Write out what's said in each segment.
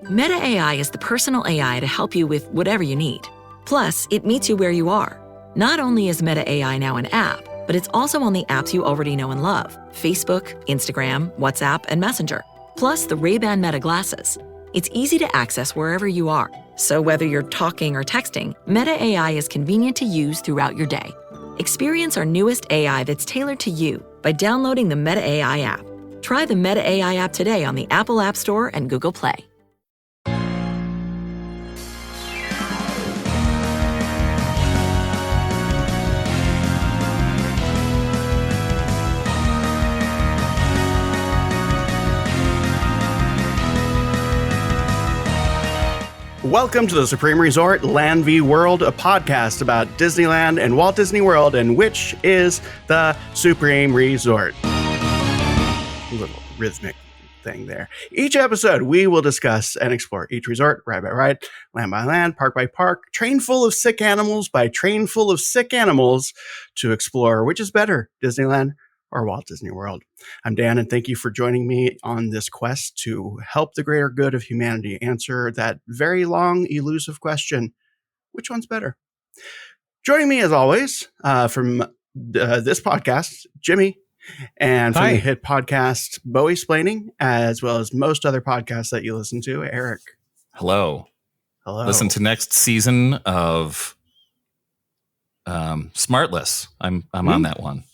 Meta AI is the personal AI to help you with whatever you need. Plus, it meets you where you are. Not only is Meta AI now an app, but it's also on the apps you already know and love: Facebook, Instagram, WhatsApp, and Messenger. Plus the Ray-Ban Meta glasses. It's easy to access wherever you are. So whether you're talking or texting, Meta AI is convenient to use throughout your day. Experience our newest AI that's tailored to you by downloading the Meta AI app. Try the Meta AI app today on the Apple App Store and Google Play. Welcome to the Supreme Resort Land v. World, a podcast about Disneyland and Walt Disney World, and which is the Supreme Resort. A little rhythmic thing there. Each episode, we will discuss and explore each resort, ride by ride, land by land, park by park, train full of sick animals by train full of sick animals to explore which is better, Disneyland or Walt Disney World. I'm Dan, and thank you for joining me on this quest to help the greater good of humanity answer that very long, elusive question: which one's better? Joining me, as always, from this podcast, Jimmy, and from the hit podcast Bowie-splaining, as well as most other podcasts that you listen to, Eric. Hello. Listen to next season of Smartless. I'm on that one.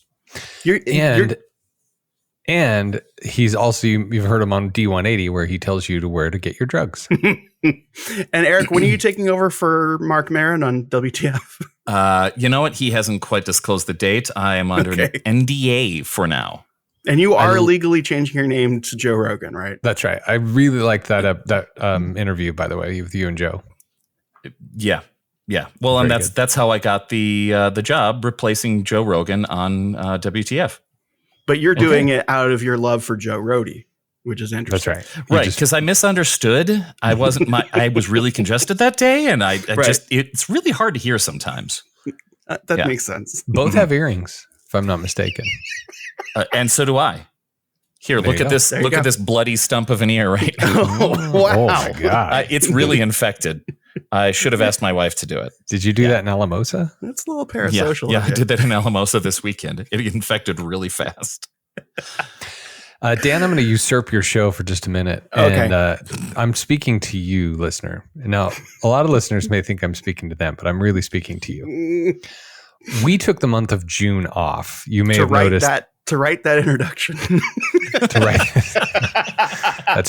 And he's also, you've heard him on D180 where he tells you where to get your drugs. And Eric, when are you taking over for Mark Maron on WTF? You know what? He hasn't quite disclosed the date. I am under an NDA for now. And you are legally changing your name to Joe Rogan, right? That's right. I really liked that interview, by the way, with you and Joe. Yeah. Well, and that's how I got the job replacing Joe Rogan on WTF. But you're doing it out of your love for Joe Rohde, which is interesting. That's right. Right, because I misunderstood. I was really congested that day, and I just it's really hard to hear sometimes. That makes sense. Both have earrings, if I'm not mistaken. And so do I. Here, look at this. Look at this bloody stump of an ear right now. Wow. Oh my God. It's really infected. I should have asked my wife to do it. Did you do that in Alamosa? That's a little parasocial. Yeah, I did that in Alamosa this weekend. It infected really fast. Dan, I'm going to usurp your show for just a minute. Okay. And I'm speaking to you, listener. Now, a lot of listeners may think I'm speaking to them, but I'm really speaking to you. We took the month of June off. You may have noticed. To write that introduction. That's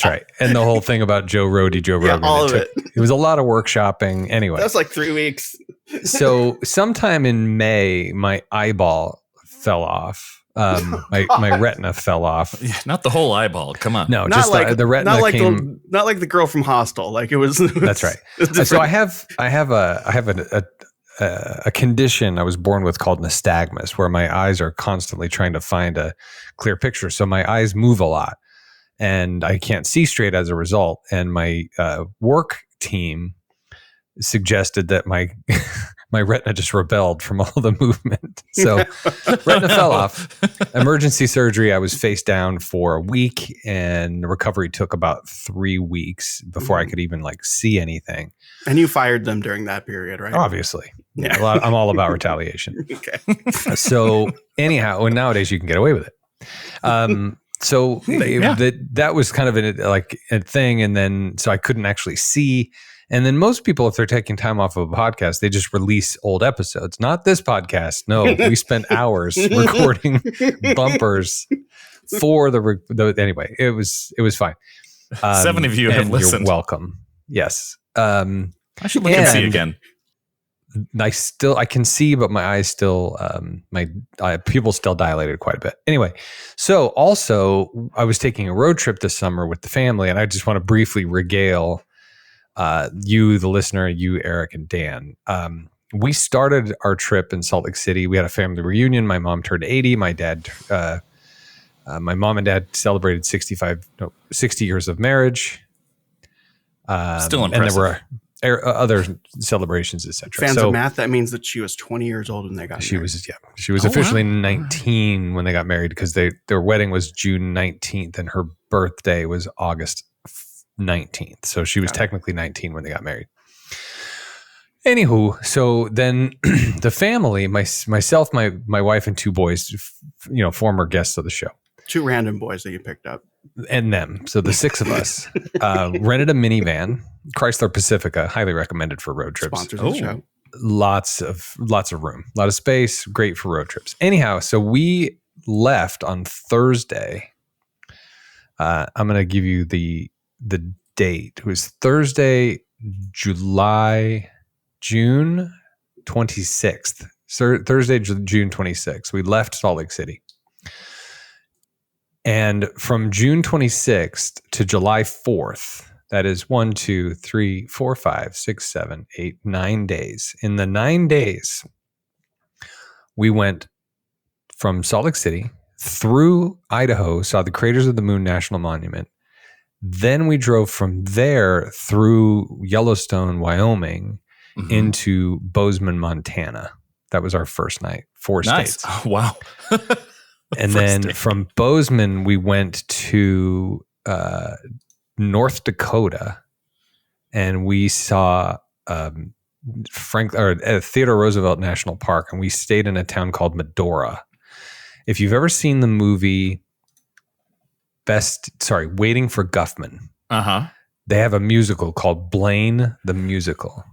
right. And the whole thing about Joe Rogan. All of it. It was a lot of workshopping. Anyway. That's like 3 weeks. So sometime in May, my eyeball fell off. My retina fell off. Yeah, not the whole eyeball. Come on. No, not just like the retina came. Not like the girl from Hostel. Like it was. That's right. So I have a condition I was born with called nystagmus, where my eyes are constantly trying to find a clear picture. So my eyes move a lot and I can't see straight as a result. And my work team suggested that my retina just rebelled from all the movement. So retina fell off. Emergency surgery. I was face down for a week, and the recovery took about 3 weeks before I could even see anything. And you fired them during that period, right? Obviously. Yeah. I'm all about retaliation. Okay. So anyhow, and nowadays you can get away with it. So that was kind of a thing. And then, so I couldn't actually see. And then most people, if they're taking time off of a podcast, they just release old episodes. Not this podcast. No, we spent hours recording bumpers for anyway, it was fine. 7 of you have listened. You're welcome. Yes. I should look and see again. I can see, but my eyes still, my pupils still dilated quite a bit. Anyway, so also I was taking a road trip this summer with the family, and I just want to briefly regale you, the listener, you, Eric, and Dan. We started our trip in Salt Lake City. We had a family reunion. My mom turned 80. My mom and dad celebrated 60 years of marriage. Still impressive. And there were other celebrations, etc. Fans of math, that means that she was 20 years old when they got married. She was officially 19 when they got married, because their wedding was June 19th and her birthday was August 19th. So she was technically 19 when they got married. Anywho, so then the family, myself, my wife, and two boys, former guests of the show. Two random boys that you picked up. And them. So the six of us rented a minivan, Chrysler Pacifica, highly recommended for road trips. Sponsors of the show. Lots of room, a lot of space, great for road trips. Anyhow, so we left on Thursday. I'm going to give you the date. It was Thursday, June 26th. Thursday, June 26th. We left Salt Lake City. And from June 26th to July 4th, that is 1, 2, 3, 4, 5, 6, 7, 8, 9 days. In the 9 days, we went from Salt Lake City through Idaho, saw the Craters of the Moon National Monument. Then we drove from there through Yellowstone, Wyoming, into Bozeman, Montana. That was our first night. 4 states. Oh, wow. And then from Bozeman, we went to North Dakota, and we saw Theodore Roosevelt National Park, and we stayed in a town called Medora. If you've ever seen the movie Waiting for Guffman, they have a musical called Blaine the Musical.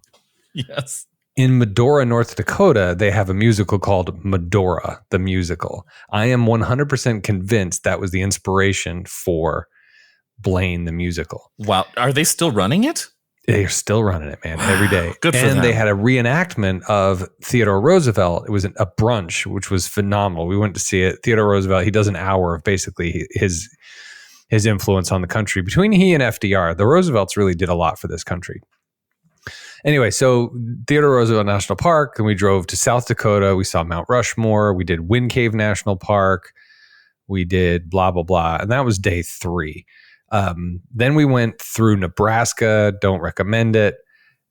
Yes. In Medora, North Dakota, they have a musical called Medora the Musical. I am 100% convinced that was the inspiration for Blaine the Musical. Wow. Are they still running it? They're still running it, man, every day. Good for them. And they had a reenactment of Theodore Roosevelt. It was a brunch, which was phenomenal. We went to see it. Theodore Roosevelt, he does an hour of basically his influence on the country. Between he and FDR, the Roosevelts really did a lot for this country. Anyway, so Theodore Roosevelt National Park, and we drove to South Dakota. We saw Mount Rushmore. We did Wind Cave National Park. We did blah, blah, blah. And that was day 3. Then we went through Nebraska. Don't recommend it.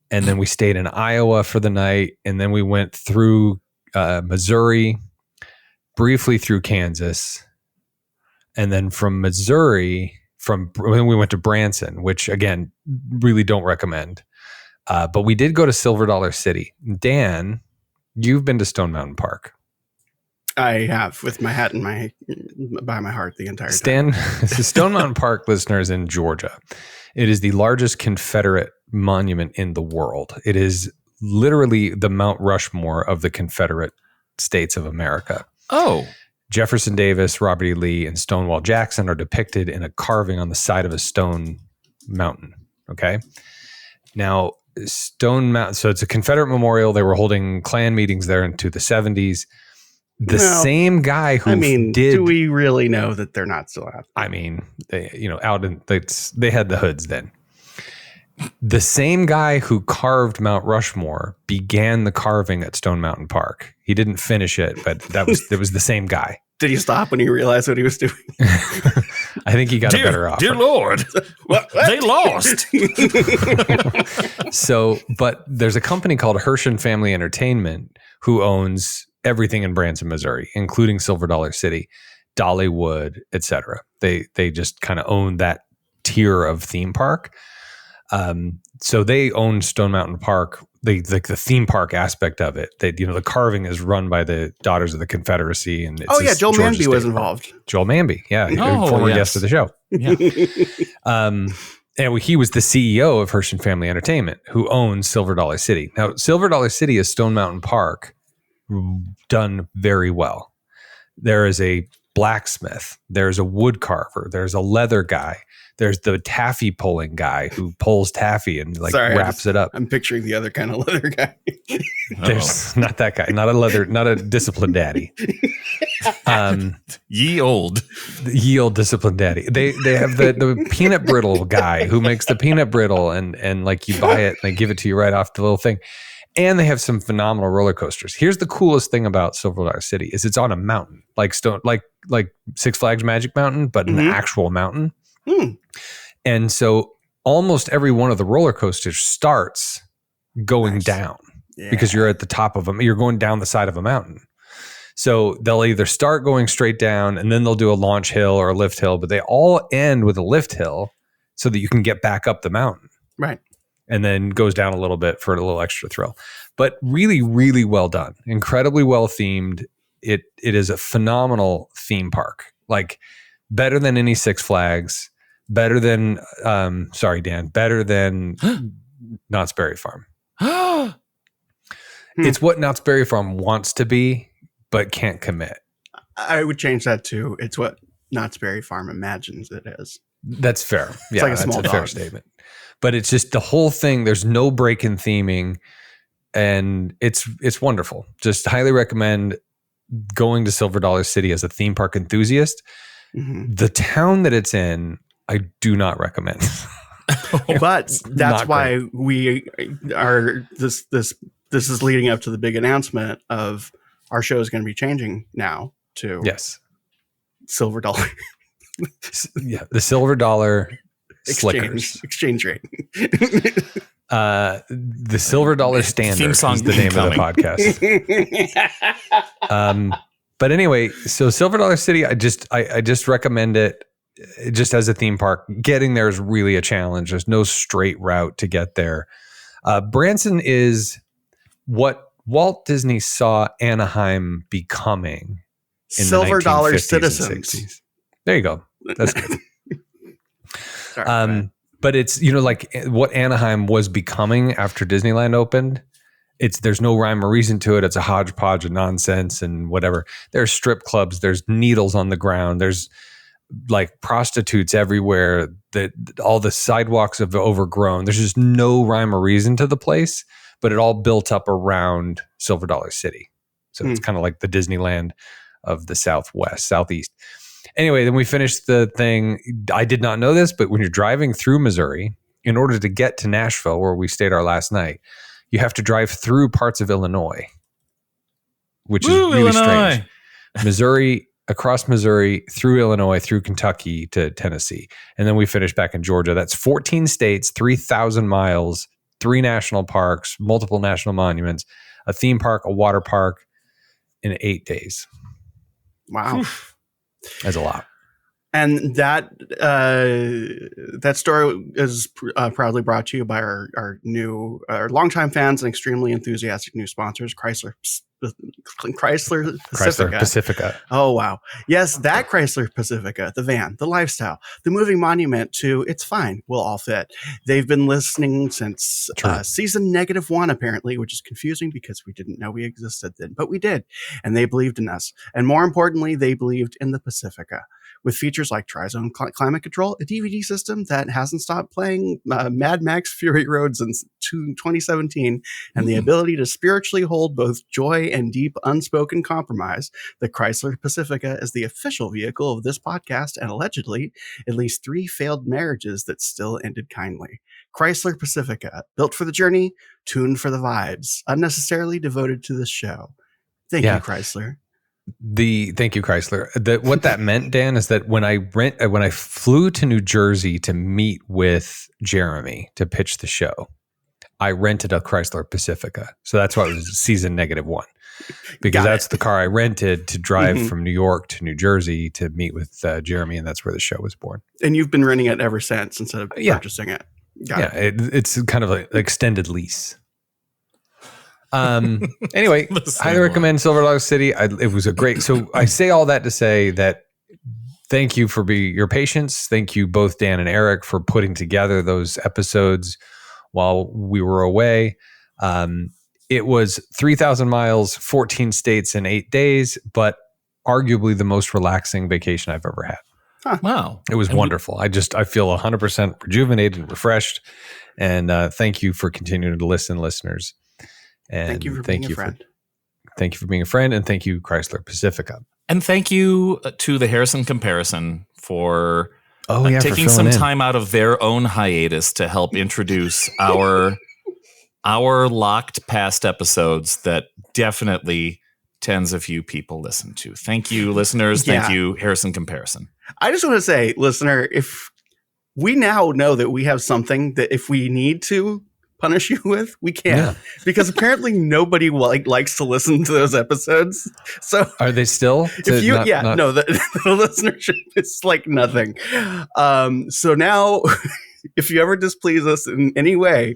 And then we stayed in Iowa for the night. And then we went through Missouri, briefly through Kansas. And then from Missouri, then we went to Branson, which, again, really don't recommend. But we did go to Silver Dollar City. Dan, you've been to Stone Mountain Park. I have, with my hat by my heart the entire time. Stone Mountain Park, listeners, in Georgia. It is the largest Confederate monument in the world. It is literally the Mount Rushmore of the Confederate States of America. Oh. Jefferson Davis, Robert E. Lee, and Stonewall Jackson are depicted in a carving on the side of a stone mountain. Okay. Now, Stone Mountain, so it's a Confederate memorial. They were holding Klan meetings there into the 70s. Same guy who do we really know that they're not still out? I mean, they had the hoods then. The same guy who carved Mount Rushmore began the carving at Stone Mountain Park. He didn't finish it, but it was the same guy. Did he stop when he realized what he was doing? I think he got a better offer. Dear Lord, they lost. So, but there's a company called Hershon Family Entertainment who owns everything in Branson, Missouri, including Silver Dollar City, Dollywood, etc. They just kind of own that tier of theme park. So they own Stone Mountain Park. The theme park aspect of it. The carving is run by the Daughters of the Confederacy, and Joel Manby was involved. Joel Manby, former guest of the show. Yeah. And he was the CEO of Hershon Family Entertainment, who owns Silver Dollar City. Now, Silver Dollar City is Stone Mountain Park done very well. There is a blacksmith. There's a wood carver. There's a leather guy. There's the taffy pulling guy who pulls taffy and wraps it up. I'm picturing the other kind of leather guy. There's not that guy, not a disciplined daddy. Ye old disciplined daddy. They have the peanut brittle guy who makes the peanut brittle and you buy it and they give it to you right off the little thing. And they have some phenomenal roller coasters. Here's the coolest thing about Silver Dollar City is it's on a mountain, like Six Flags Magic Mountain, but an actual mountain. And so almost every one of the roller coasters starts going down because you're at the top of them. You're going down the side of a mountain. So they'll either start going straight down and then they'll do a launch hill or a lift hill, but they all end with a lift hill. so that you can get back up the mountain. Right. And then goes down a little bit for a little extra thrill. But really, really well done. Incredibly well themed. It is a phenomenal theme park. Like better than any Six Flags. Better than, better than Knott's Berry Farm. It's what Knott's Berry Farm wants to be, but can't commit. I would change that to it's what Knott's Berry Farm imagines it is. That's fair. Yeah, like a small that's a fair dog. statement. But it's just the whole thing. There's no break in theming, and it's wonderful. Just highly recommend going to Silver Dollar City as a theme park enthusiast. Mm-hmm. The town that it's in, I do not recommend. But that's why we are this is leading up to the big announcement of our show is going to be changing now to Silver Dollar. Yeah, the Silver Dollar Slickers exchange rate. The Silver Dollar Standard theme song is the name of the podcast. But anyway, so Silver Dollar City, I just recommend it just as a theme park. Getting there is really a challenge. There's no straight route to get there. Branson is what Walt Disney saw Anaheim becoming in Silver the 1950s Dollar and citizens. 60s. There you go. That's good. Sorry, but it's, like what Anaheim was becoming after Disneyland opened. There's no rhyme or reason to it. It's a hodgepodge of nonsense and whatever. There's strip clubs. There's needles on the ground. There's like prostitutes everywhere. All the sidewalks have overgrown. There's just no rhyme or reason to the place, but it all built up around Silver Dollar City. So it's kind of like the Disneyland of the Southeast. Anyway, then we finished the thing. I did not know this, but when you're driving through Missouri, in order to get to Nashville, where we stayed our last night, you have to drive through parts of Illinois, which is really strange. Missouri, across Missouri, through Illinois, through Kentucky to Tennessee. And then we finished back in Georgia. That's 14 states, 3,000 miles, 3 national parks, multiple national monuments, a theme park, a water park in 8 days. Wow. That's a lot. And that story is proudly brought to you by our longtime fans and extremely enthusiastic new sponsors, Chrysler Pacifica. Oh, wow. Yes, that Chrysler Pacifica, the van, the lifestyle, the moving monument to it's fine, we'll all fit. They've been listening since season -1, apparently, which is confusing because we didn't know we existed then, but we did. And they believed in us. And more importantly, they believed in the Pacifica. With features like Tri-Zone climate control, a DVD system that hasn't stopped playing Mad Max Fury Road since 2017, and the ability to spiritually hold both joy and deep unspoken compromise, the Chrysler Pacifica is the official vehicle of this podcast and allegedly at least 3 failed marriages that still ended kindly. Chrysler Pacifica, built for the journey, tuned for the vibes, unnecessarily devoted to this show. Thank you, Chrysler. Thank you, Chrysler. What that meant, Dan, is that when I flew to New Jersey to meet with Jeremy to pitch the show, I rented a Chrysler Pacifica. So that's why it was season -1, because that's the car I rented to drive from New York to New Jersey to meet with Jeremy, and that's where the show was born. And you've been renting it ever since instead of purchasing it. It's kind of an extended lease. Anyway, I recommend Silver Dollar City. It was a great. So I say all that to say that thank you for your patience. Thank you both, Dan and Eric, for putting together those episodes while we were away. It was 3,000 miles, 14 states in 8 days, but arguably the most relaxing vacation I've ever had. Huh. Wow. It was wonderful. I feel 100% rejuvenated and refreshed. And thank you for continuing to listen, listeners. And thank you for being a friend. Thank you for being a friend, and thank you, Chrysler Pacifica. And thank you to the Harrison Comparison for taking some time out of their own hiatus to help introduce our locked past episodes that definitely tens of you people listen to. Thank you, listeners. Thank you, Harrison Comparison. I just want to say, listener, if we now know that we have something that if we need to punish you with, we can, because apparently nobody likes to listen to those episodes. So are they still? If you, the listenership is like nothing. So now if you ever displease us in any way,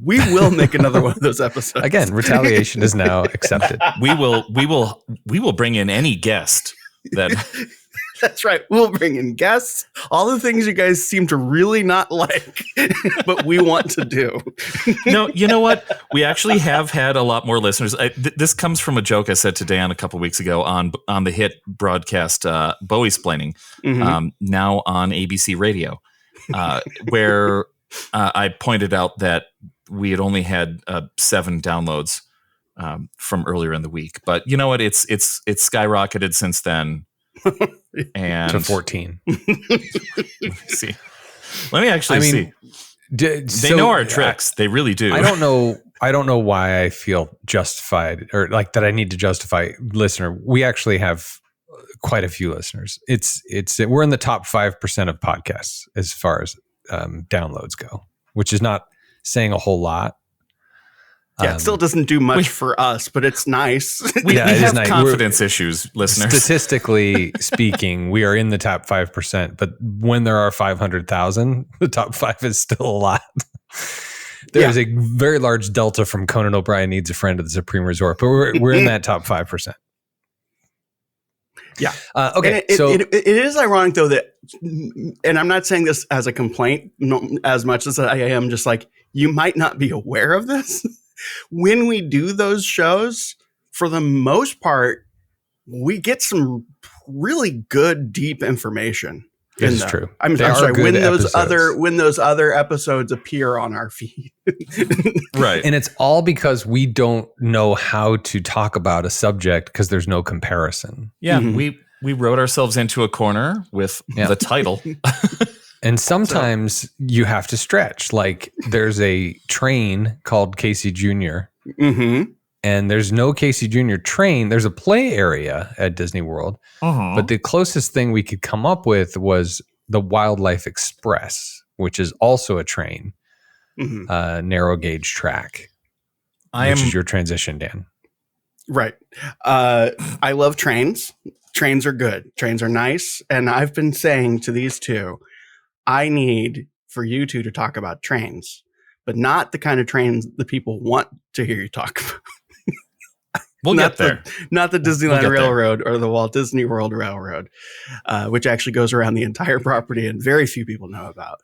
we will make another one of those episodes. Again, retaliation is now accepted. We will bring in any guest that. That's right. We'll bring in guests, all the things you guys seem to really not like, but we want to do. No, you know what? We actually have had a lot more listeners. This comes from a joke I said to Dan a couple weeks ago on the hit broadcast Bowie-splaining, now on ABC Radio, where I pointed out that we had only had 7 downloads from earlier in the week. But you know what? It's skyrocketed since then. And to 14. See, let me actually see. They know our tricks. They really do. I don't know why I feel justified or like that I need to justify listener. We actually have quite a few listeners. We're in the top 5% of podcasts as far as downloads go, which is not saying a whole lot. Yeah, it still doesn't do much for us, but it's nice. We have confidence issues, listeners. Statistically speaking, we are in the top 5%, but when there are 500,000, the top 5 is still a lot. There's a very large delta from Conan O'Brien Needs a Friend at the Supreme Resort, but we're in that top 5%. Yeah. Okay. It is ironic though that, and I'm not saying this as a complaint as much as I am just like, you might not be aware of this. When we do those shows, for the most part, we get some really good, deep information. This is true. I'm sorry. When those other episodes appear on our feed, right? And it's all because we don't know how to talk about a subject because there's no comparison. Yeah, we wrote ourselves into a corner with the title. And sometimes you have to stretch. Like there's a train called Casey Jr. And there's no Casey Jr. train. There's a play area at Disney World. But the closest thing we could come up with was the Wildlife Express, which is also a train, narrow gauge track. Which is your transition, Dan. Right. I love trains. Trains are good. Trains are nice. And I've been saying to these two, I need for you two to talk about trains, but not the kind of trains the people want to hear you talk about. We'll get there. Not the Disneyland Railroad or the Walt Disney World Railroad, which actually goes around the entire property and very few people know about.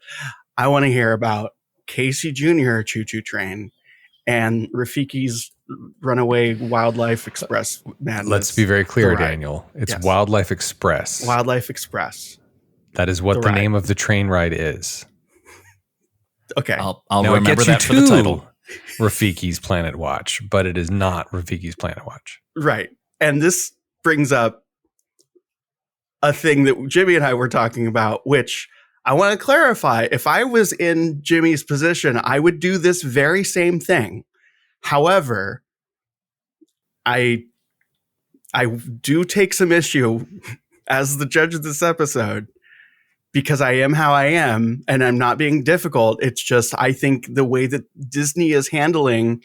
I want to hear about Casey Jr. Choo Choo Train and Rafiki's Runaway Wildlife Express. Let's be very clear, Daniel. It's Wildlife Express. Wildlife Express. That is what the name of the train ride is. Okay. I'll remember that for the title. Rafiki's Planet Watch, but it is not Rafiki's Planet Watch. Right. And this brings up a thing that Jimmy and I were talking about, which I want to clarify. If I was in Jimmy's position, I would do this very same thing. However, I do take some issue as the judge of this episode because I am how I am and I'm not being difficult. It's just, I think the way that Disney is handling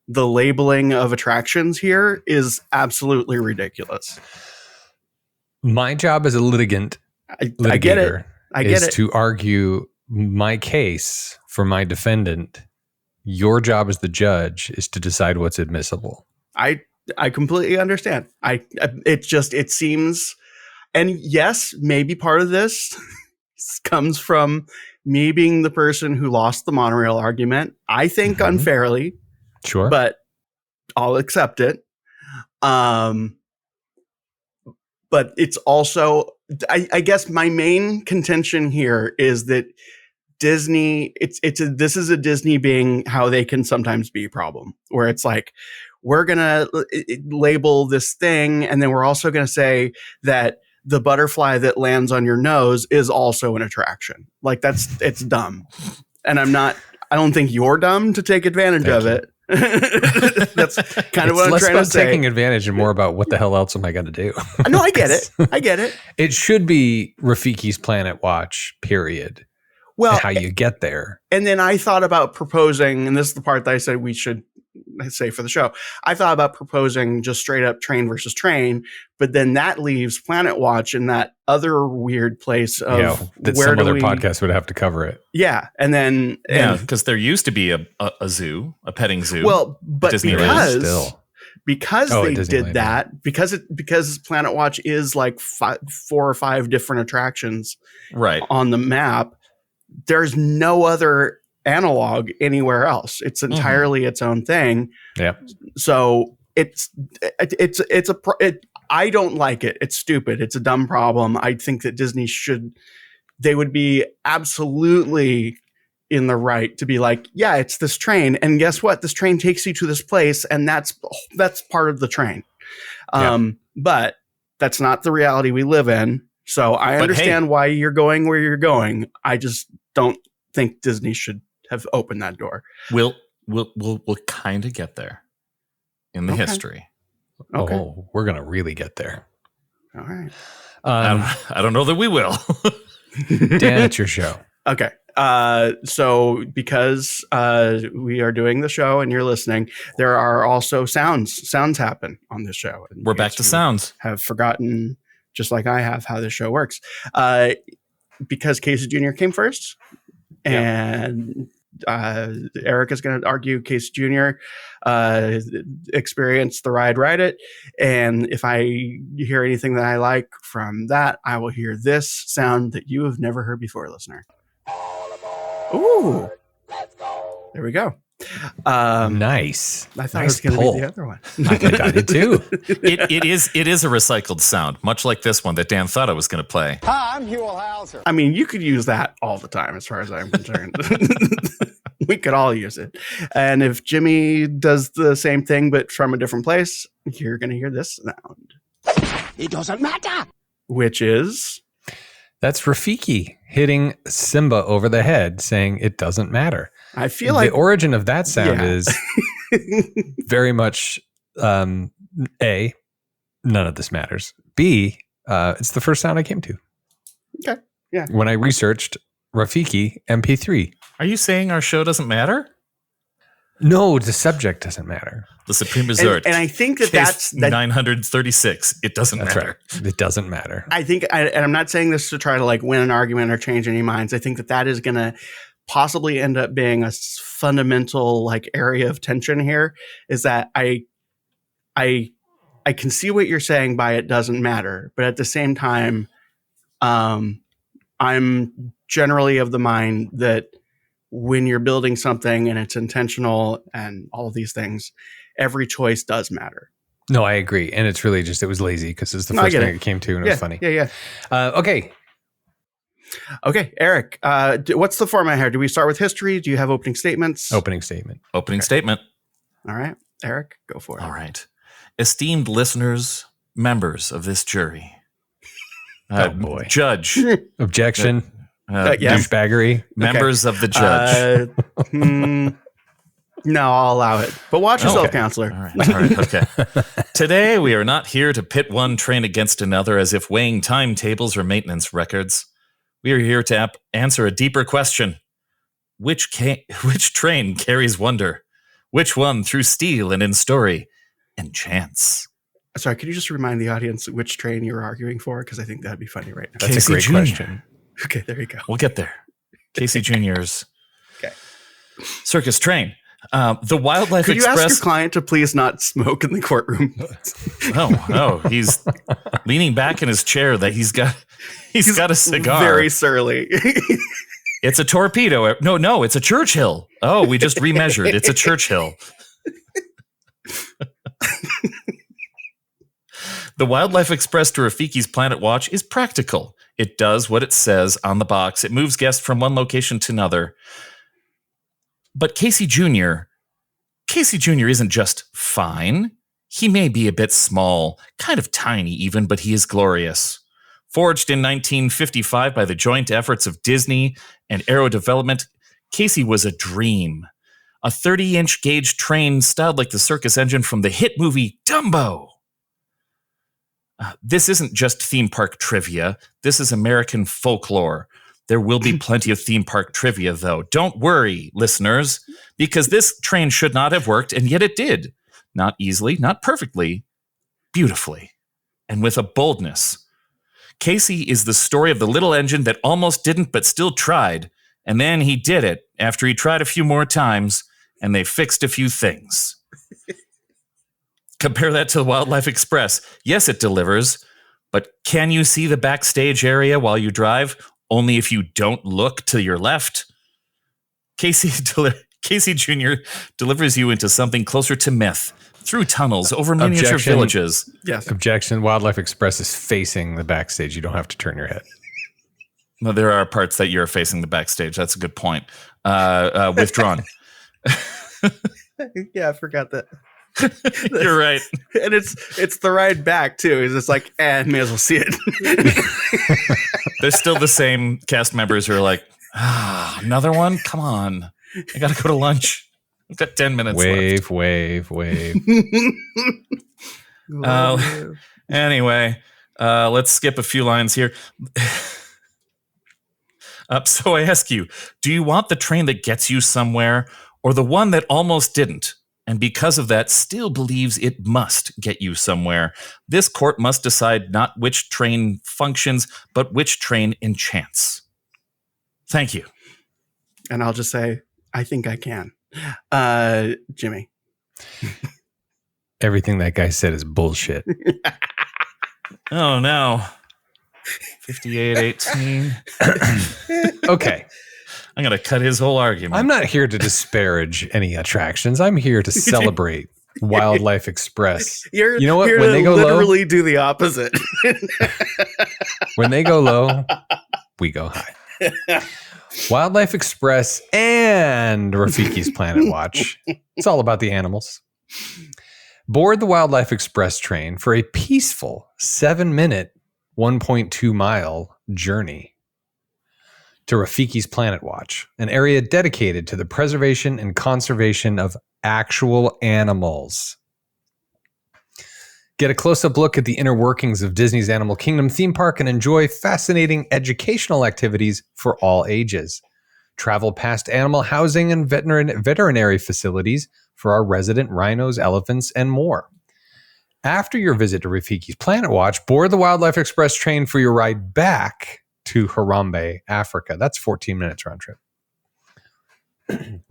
the labeling of attractions here is absolutely ridiculous. My job as a litigator I get it. is to argue my case for my defendant. Your job as the judge is to decide what's admissible. I completely understand. It seems, and yes, maybe part of this comes from me being the person who lost the monorail argument. I think unfairly. Sure. But I'll accept it. But it's also, I guess my main contention here is that Disney, this is a Disney being how they can sometimes be a problem, where it's like, we're going to label this thing, and then we're also going to say that the butterfly that lands on your nose is also an attraction. Like it's dumb. And I don't think you're dumb to take advantage of it. That's kind of what I'm trying to say. Taking advantage and more about what the hell else am I going to do? No, I get it. It should be Rafiki's Planet Watch, period. Well, how you get there. And then I thought about proposing, and this is the part that I said we should say for the show. I thought about proposing just straight up train versus train, but then that leaves Planet Watch in that other weird place of that some other podcast would have to cover it. Yeah, and then because there used to be a zoo, a petting zoo. Well, but because they Disneyland, did that, because Planet Watch is like 4 or 5 different attractions on the map, there's no other analog anywhere else. It's entirely its own thing. Yeah. So I don't like it. It's stupid. It's a dumb problem. I think that Disney they would be absolutely in the right to be like, yeah, it's this train. And guess what? This train takes you to this place. And that's part of the train. But that's not the reality we live in. So I understand why you're going where you're going. I just don't think Disney should have opened that door. We'll kind of get there in the history. Okay. Oh, we're going to really get there. All right. I don't know that we will. Dan, it's your show. Okay. So because we are doing the show and you're listening, there are also sounds happen on this show. And we're back to sounds. Have forgotten, just like I have, how this show works. Because Casey Jr. came first, and Eric is going to argue Casey Jr. Experienced the ride it. And if I hear anything that I like from that, I will hear this sound that you have never heard before, listener. Ooh, there we go. Nice. I thought it was going to be the other one. I did too. It is a recycled sound, much like this one that Dan thought I was going to play. Hi, I'm Hugh Hauser. I mean, you could use that all the time, as far as I'm concerned. We could all use it. And if Jimmy does the same thing, but from a different place, you're going to hear this sound. It doesn't matter. Which is? That's Rafiki hitting Simba over the head, saying it doesn't matter. I feel like the origin of that sound is very much A, none of this matters. B, it's the first sound I came to. Okay. Yeah. When I researched Rafiki MP3. Are you saying our show doesn't matter? No, the subject doesn't matter. The Supreme Resort. And I think that's 936. It doesn't matter. Right. It doesn't matter. I think, and I'm not saying this to try to like win an argument or change any minds. I think that is going to possibly end up being a fundamental like area of tension here, is that I can see what you're saying by it doesn't matter, but at the same time, I'm generally of the mind that when you're building something and it's intentional and all of these things, every choice does matter. No, I agree. And it's really just, it was lazy because it's the first thing it came to and it was funny. Yeah. Okay, Eric, what's the format here? Do we start with history? Do you have opening statements? Opening statement. All right. Eric, go for it. All right. Esteemed listeners, members of this jury. Oh, boy. Judge. Objection. Yes. Douchebaggery. Members of the judge. No, I'll allow it. But watch yourself, counselor. All right. Okay. Today, we are not here to pit one train against another as if weighing timetables or maintenance records. We are here to answer a deeper question. Which train carries wonder? Which one through steel and in story and chance? Sorry, could you just remind the audience which train you're arguing for? Because I think that'd be funny right now. That's Casey a great Jr. question. Okay, there you go. We'll get there. Casey Jr.'s Okay. Circus Train. The Wildlife Could you Express. ask your client to please not smoke in the courtroom? No. He's leaning back in his chair that he's got a cigar. Very surly. It's a torpedo. No, it's a Churchill. Oh, we just remeasured. It's a Churchill. The Wildlife Express to Rafiki's Planet Watch is practical. It does what it says on the box. It moves guests from one location to another. But Casey Jr. isn't just fine. He may be a bit small, kind of tiny even, but he is glorious. Forged in 1955 by the joint efforts of Disney and Aero Development, Casey was a dream. A 30-inch gauge train styled like the circus engine from the hit movie Dumbo. This isn't just theme park trivia. This is American folklore. There will be plenty of theme park trivia, though. Don't worry, listeners, because this train should not have worked, and yet it did. Not easily, not perfectly, beautifully, and with a boldness. Casey is the story of the little engine that almost didn't but still tried, and then he did it after he tried a few more times, and they fixed a few things. Compare that to the Wildlife Express. Yes, it delivers, but can you see the backstage area while you drive? Only if you don't look to your left. Casey Jr. delivers you into something closer to myth, through tunnels, over miniature villages. Yes. Objection. Wildlife Express is facing the backstage. You don't have to turn your head. No, there are parts that you're facing the backstage. That's a good point. Withdrawn. Yeah, I forgot that. You're right. And it's the ride back too. It's just like, may as well see it. There's still the same cast members who are like, another one? Come on. I got to go to lunch. I've got 10 minutes left. Wave. Anyway, let's skip a few lines here. So I ask you, do you want the train that gets you somewhere or the one that almost didn't? And because of that, still believes it must get you somewhere. This court must decide not which train functions, but which train enchants. Thank you. And I'll just say, I think I can. Jimmy. Everything that guy said is bullshit. Oh, no. 58-18. Okay. I'm going to cut his whole argument. I'm not here to disparage any attractions. I'm here to celebrate Wildlife Express. You know what? When they go literally do the opposite. When they go low, we go high. Wildlife Express and Rafiki's Planet Watch. It's all about the animals. Board the Wildlife Express train for a peaceful 7-minute, 1.2 mile journey to Rafiki's Planet Watch, an area dedicated to the preservation and conservation of actual animals. Get a close-up look at the inner workings of Disney's Animal Kingdom theme park and enjoy fascinating educational activities for all ages. Travel past animal housing and veterinary facilities for our resident rhinos, elephants, and more. After your visit to Rafiki's Planet Watch, board the Wildlife Express train for your ride back to Harambe, Africa. That's 14 minutes round trip.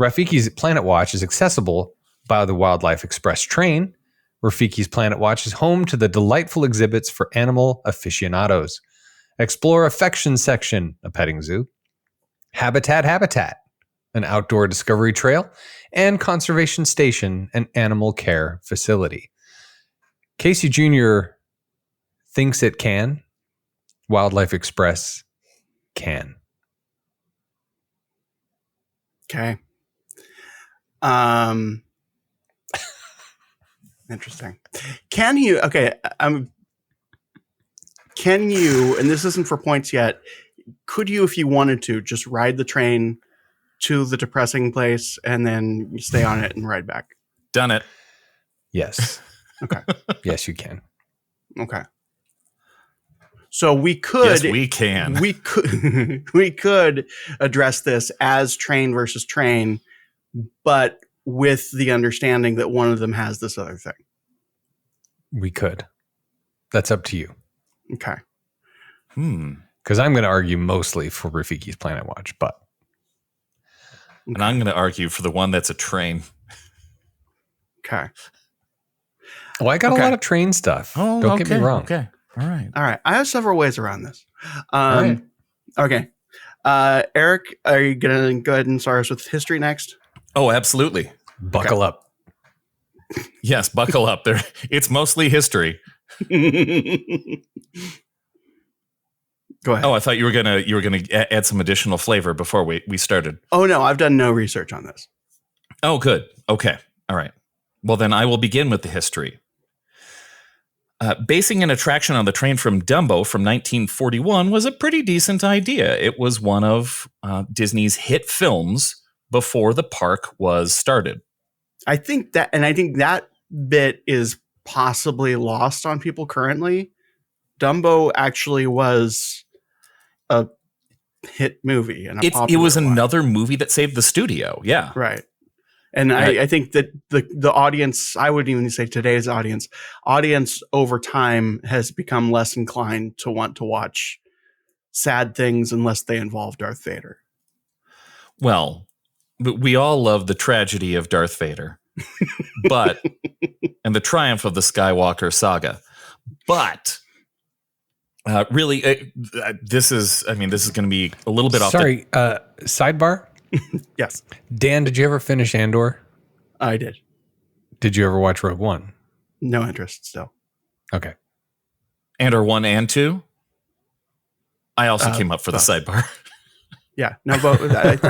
Rafiki's Planet Watch is accessible by the Wildlife Express train. Rafiki's Planet Watch is home to the delightful exhibits for animal aficionados. Explore Affection Section, a petting zoo. Habitat, an outdoor discovery trail. And Conservation Station, an animal care facility. Casey Jr. thinks it can. Wildlife Express can. Okay. Interesting. Can you, and this isn't for points yet, could you, if you wanted to, just ride the train to the depressing place and then you stay on it and ride back? Done it. Yes. Okay. Yes, you can. Okay. So we could. Yes, we can. We could address this as train versus train, but with the understanding that one of them has this other thing. We could. That's up to you. Okay. Because I'm going to argue mostly for Rafiki's Planet Watch, but. And I'm going to argue for the one that's a train. Okay. Oh, I got a lot of train stuff. Oh, Don't get me wrong. Okay. All right. I have several ways around this. Right. Okay. Eric, are you going to go ahead and start us with history next? Oh, absolutely. Buckle up. Yes, buckle up. There, it's mostly history. Go ahead. Oh, I thought you were gonna add some additional flavor before we started. Oh no, I've done no research on this. Oh, good. Okay. All right. Well, then I will begin with the history. Basing an attraction on the train from Dumbo from 1941 was a pretty decent idea. It was one of Disney's hit films before the park was started. I think that bit is possibly lost on people currently. Dumbo actually was hit movie and it was another movie that saved the studio. Yeah. Right. And I think that the audience, I wouldn't even say today's audience over time has become less inclined to want to watch sad things unless they involve Darth Vader. Well, we all love the tragedy of Darth Vader, but and the triumph of the Skywalker saga. But really, this is going to be a little bit off. Sorry, sidebar. Yes. Dan, did you ever finish Andor? I did. Did you ever watch Rogue One? No interest still. Okay. Andor 1 and 2? I also came up for the sidebar. Yeah. No, but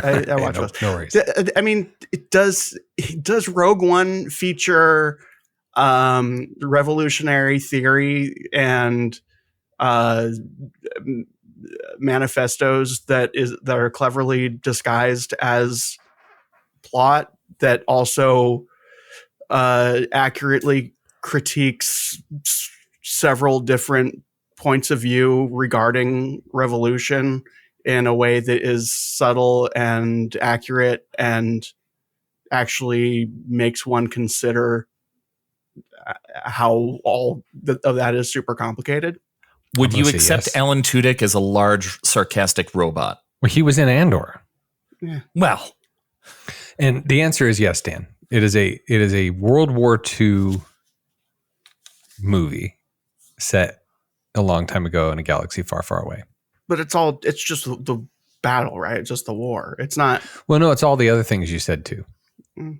I watch those. No worries. I mean, does Rogue One feature revolutionary theory and manifestos that are cleverly disguised as plot that also accurately critiques several different points of view regarding revolution in a way that is subtle and accurate and actually makes one consider how all of that is super complicated? Would you accept yes. Alan Tudyk as a large, sarcastic robot? Well, he was in Andor. Yeah. Well, and the answer is yes, Dan. It is a World War II movie set a long time ago in a galaxy far, far away. But it's just the battle, right? It's just the war. It's not. Well, no, it's all the other things you said too.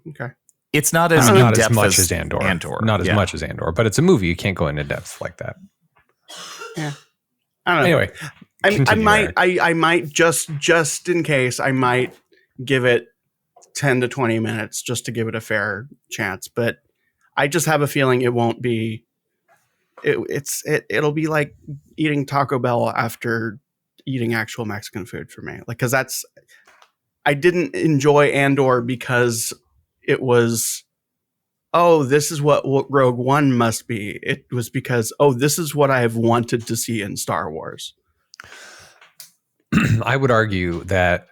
Okay. It's not as not as much as Andor. Not as yeah. much as Andor, but it's a movie. You can't go into depth like that. Yeah. I don't know. Anyway, I might just in case, I might give it 10 to 20 minutes just to give it a fair chance. But I just have a feeling it won't be. It'll be like eating Taco Bell after eating actual Mexican food for me. Like, because I didn't enjoy Andor because it was, oh, this is what Rogue One must be. It was because, oh, this is what I have wanted to see in Star Wars. I would argue that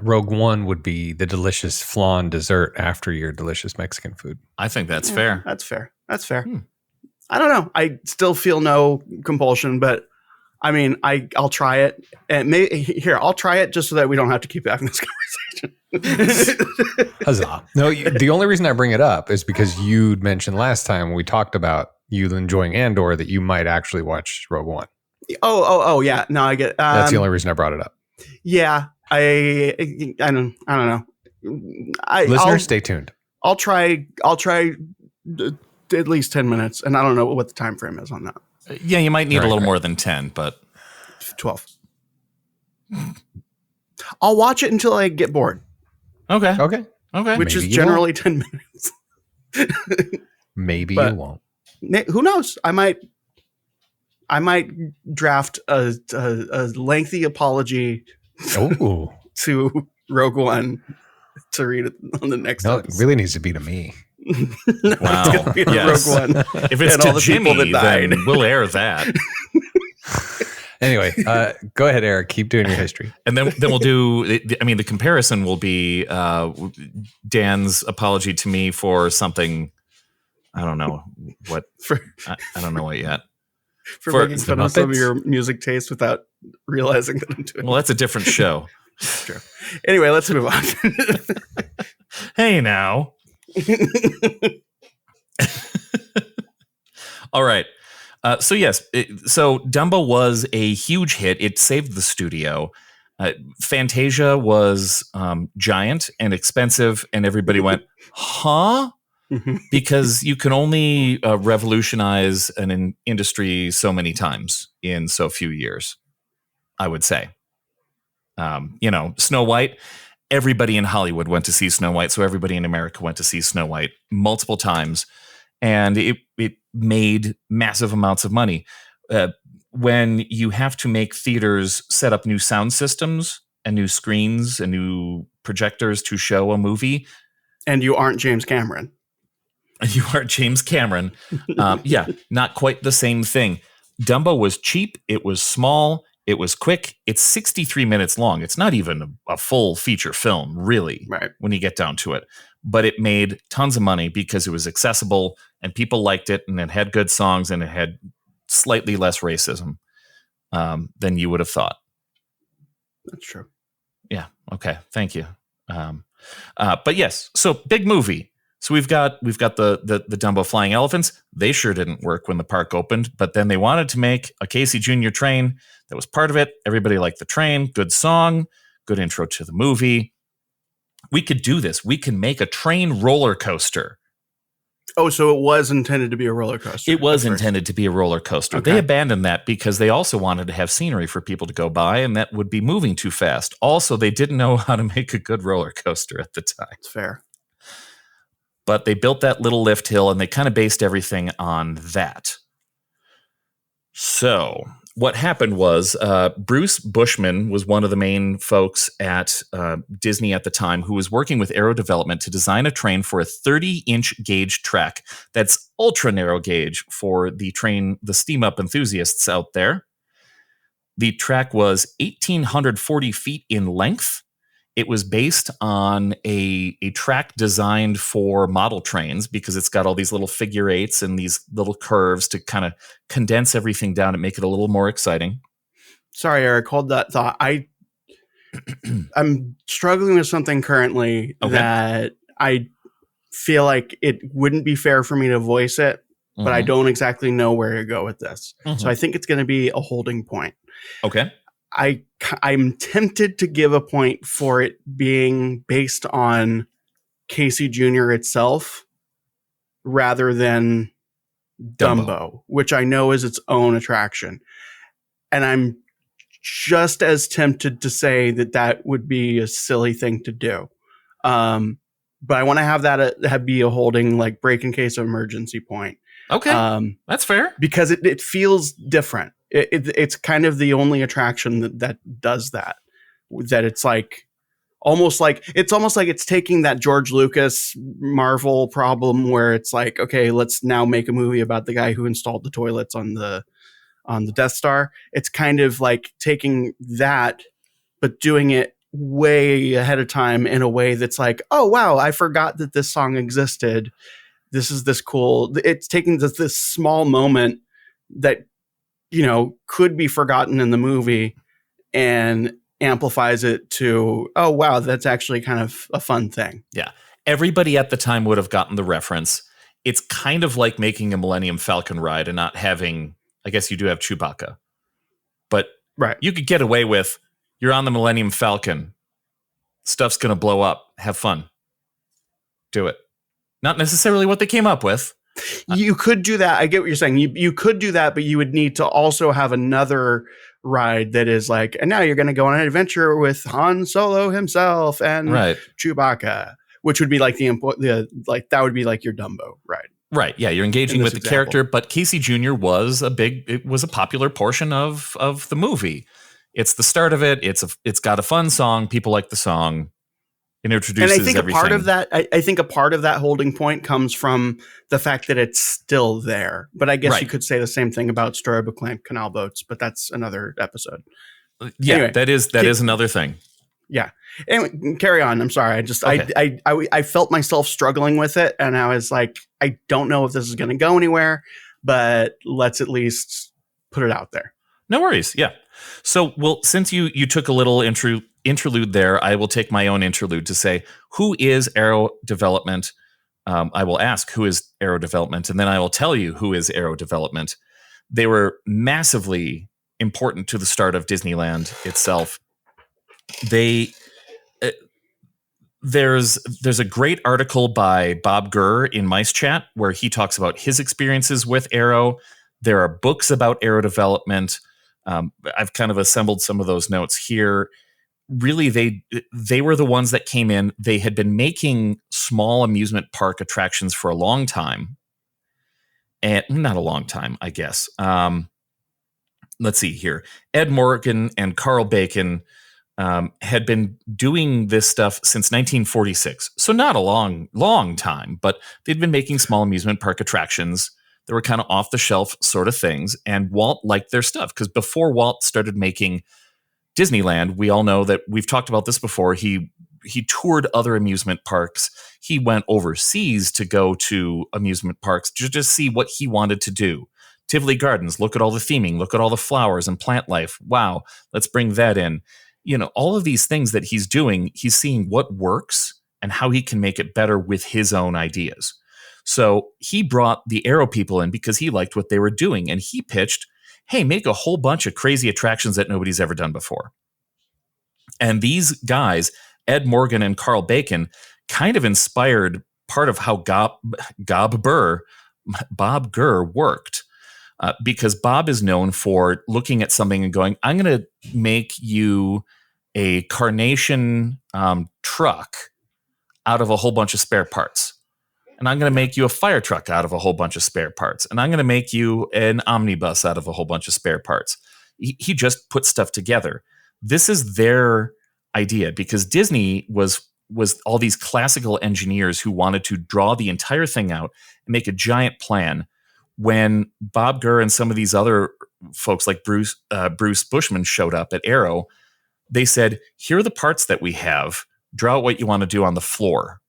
Rogue One would be the delicious flan dessert after your delicious Mexican food. I think that's fair. That's fair. That's fair. I don't know. I still feel no compulsion, but I mean, I'll try it. And I'll try it just so that we don't have to keep having this conversation. Huzzah. No, the only reason I bring it up is because you'd mentioned last time when we talked about you enjoying Andor that you might actually watch Rogue One. Oh, yeah. No, I get. That's the only reason I brought it up. Yeah, I don't know. Listeners, stay tuned. I'll try at least 10 minutes, and I don't know what the time frame is on that. Yeah, you might need a little more than 10, but 12. I'll watch it until I get bored. Okay. Which is generally 10 minutes. Maybe you won't. Who knows? I might draft a lengthy apology to Rogue One to read it on the next episode. It really needs to be to me. No, wow. It's gonna be yes. Rogue One. If it's to Jimmy, then we'll air that. Anyway, go ahead, Eric. Keep doing your history. And then we'll do, the comparison will be Dan's apology to me for something, I don't know what, I don't know what yet. For making fun of some of your music taste without realizing that I'm doing Well, that's a different show. That's true. Anyway, let's move on. Hey, now. All right. So Dumbo was a huge hit. It saved the studio. Fantasia was giant and expensive, and everybody went, huh? Because you can only revolutionize an industry so many times in so few years, I would say. Snow White. Everybody in Hollywood went to see Snow White, so everybody in America went to see Snow White multiple times, and it made massive amounts of money. When you have to make theaters set up new sound systems and new screens and new projectors to show a movie, and you aren't James Cameron. You aren't James Cameron. Not quite the same thing. Dumbo was cheap. It was small. It was quick. It's 63 minutes long. It's not even a full feature film, really, when you get down to it. But it made tons of money because it was accessible and people liked it, and it had good songs, and it had slightly less racism than you would have thought. That's true. Yeah. Okay. Thank you. But yes, so big movie. So we've got the Dumbo flying elephants. They sure didn't work when the park opened, but then they wanted to make a Casey Jr. train that was part of it. Everybody liked the train. Good song. Good intro to the movie. We could do this. We can make a train roller coaster. Oh, so it was intended to be a roller coaster. It was intended to be a roller coaster. Okay. They abandoned that because they also wanted to have scenery for people to go by, and that would be moving too fast. Also, they didn't know how to make a good roller coaster at the time. It's fair. But they built that little lift hill, and they kind of based everything on that. So what happened was Bruce Bushman was one of the main folks at Disney at the time who was working with Aero Development to design a train for a 30-inch gauge track that's ultra narrow gauge for the steam up enthusiasts out there. The track was 1,840 feet in length. It was based on a track designed for model trains because it's got all these little figure eights and these little curves to kind of condense everything down and make it a little more exciting. Sorry, Eric, hold that thought. I'm struggling with something currently that I feel like it wouldn't be fair for me to voice it, but I don't exactly know where to go with this. So I think it's going to be a holding point. Okay. I'm tempted to give a point for it being based on Casey Jr. itself rather than Dumbo, which I know is its own attraction. And I'm just as tempted to say that would be a silly thing to do. But I want to have that be a holding, like break in case of emergency point. Okay. That's fair. Because it feels different. It's kind of the only attraction that does that. That it's almost like it's taking that George Lucas Marvel problem where it's like, okay, let's now make a movie about the guy who installed the toilets on the Death Star. It's kind of like taking that, but doing it way ahead of time in a way that's like, oh wow, I forgot that this song existed. This is this cool. It's taking this small moment that, could be forgotten in the movie and amplifies it to, oh, wow, that's actually kind of a fun thing. Yeah. Everybody at the time would have gotten the reference. It's kind of like making a Millennium Falcon ride and not having, I guess you do have Chewbacca, but you could get away with, you're on the Millennium Falcon. Stuff's going to blow up. Have fun. Do it. Not necessarily what they came up with. You could do that. I get what you're saying. You could do that, but you would need to also have another ride that is like, and now you're going to go on an adventure with Han Solo himself and Chewbacca, which would be like that would be like your Dumbo ride. Right. Yeah. You're engaging with the character, but Casey Jr. was a popular portion of the movie. It's the start of it. It's got a fun song. People like the song. It introduces everything. And I think a part of that holding point comes from the fact that it's still there. But I guess you could say the same thing about strobe canal boats, but that's another episode. Yeah, anyway, that is another thing. Yeah. Anyway, carry on. I'm sorry. I felt myself struggling with it, and I was like, I don't know if this is going to go anywhere, but let's at least put it out there. No worries. Yeah. So, since you took a little interlude there, I will take my own interlude to say, who is Aero Development? I will ask, who is Aero Development? And then I will tell you who is Aero Development. They were massively important to the start of Disneyland itself. There's a great article by Bob Gurr in Mice Chat where he talks about his experiences with Aero. There are books about Aero Development. I've kind of assembled some of those notes here. Really, they were the ones that came in. They had been making small amusement park attractions for a long time. And not a long time, I guess. Let's see here. Ed Morgan and Carl Bacon had been doing this stuff since 1946. So not a long time, but they'd been making small amusement park attractions. They were kind of off the shelf sort of things. And Walt liked their stuff because before Walt started making Disneyland, we all know that we've talked about this before. He toured other amusement parks. He went overseas to go to amusement parks to just see what he wanted to do. Tivoli Gardens, look at all the theming, look at all the flowers and plant life. Wow, let's bring that in. All of these things that he's doing, he's seeing what works and how he can make it better with his own ideas. So he brought the Aero people in because he liked what they were doing. And he pitched, hey, make a whole bunch of crazy attractions that nobody's ever done before. And these guys, Ed Morgan and Carl Bacon, kind of inspired part of how Bob Gurr worked. Because Bob is known for looking at something and going, I'm going to make you a carnation truck out of a whole bunch of spare parts. And I'm going to make you a fire truck out of a whole bunch of spare parts. And I'm going to make you an omnibus out of a whole bunch of spare parts. He just put stuff together. This is their idea because Disney was all these classical engineers who wanted to draw the entire thing out and make a giant plan. When Bob Gurr and some of these other folks like Bruce Bushman showed up at Aero, they said, here are the parts that we have. Draw out what you want to do on the floor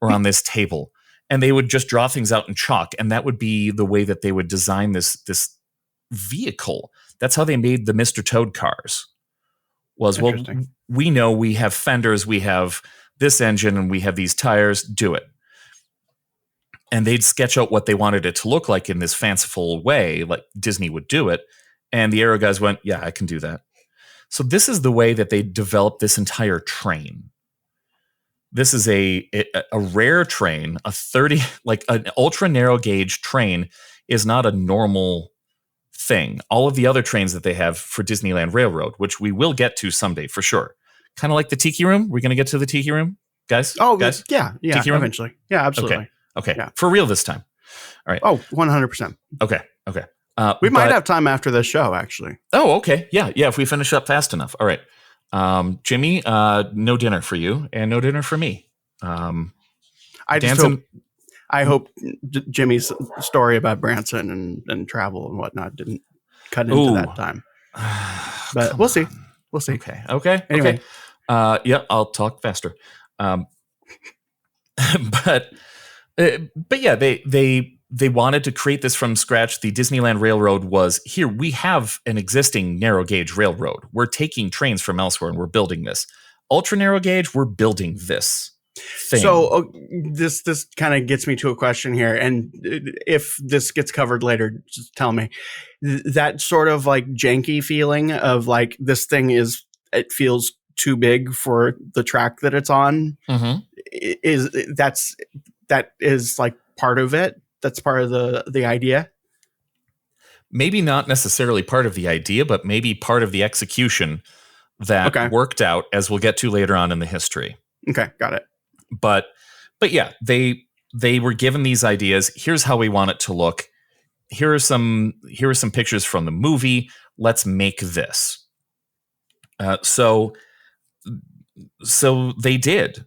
or on this table. And they would just draw things out in chalk. And that would be the way that they would design this vehicle. That's how they made the Mr. Toad cars. Was, well, we know we have fenders, we have this engine, and we have these tires. Do it. And they'd sketch out what they wanted it to look like in this fanciful way, like Disney would do it. And the Aero guys went, yeah, I can do that. So this is the way that they developed this entire train. This is a rare train, an ultra narrow gauge train is not a normal thing. All of the other trains that they have for Disneyland Railroad, which we will get to someday for sure. Kind of like the Tiki Room. We're going to get to the Tiki Room, guys? Oh, guys? Yeah, Tiki Room? Eventually. Yeah, absolutely. Okay. Yeah. For real this time. All right. Oh, 100%. Okay. We might have time after this show, actually. Oh, okay. Yeah. If we finish up fast enough. All right. Jimmy, no dinner for you and no dinner for me. I hope Jimmy's story about Branson and travel and whatnot didn't cut into that time. But we'll see. We'll see. Okay. Anyway. Yeah, I'll talk faster. But yeah, they wanted to create this from scratch. The Disneyland Railroad was here. We have an existing narrow gauge railroad. We're taking trains from elsewhere and we're building this. Ultra narrow gauge, we're building this thing. So this kind of gets me to a question here. And if this gets covered later, just tell me. That sort of like janky feeling of like this thing it feels too big for the track that it's on. Mm-hmm. That is like part of it. That's part of the idea. Maybe not necessarily part of the idea, but maybe part of the execution that worked out, as we'll get to later on in the history. Okay, got it. But yeah, they were given these ideas. Here's how we want it to look. Here are some pictures from the movie. Let's make this. So they did.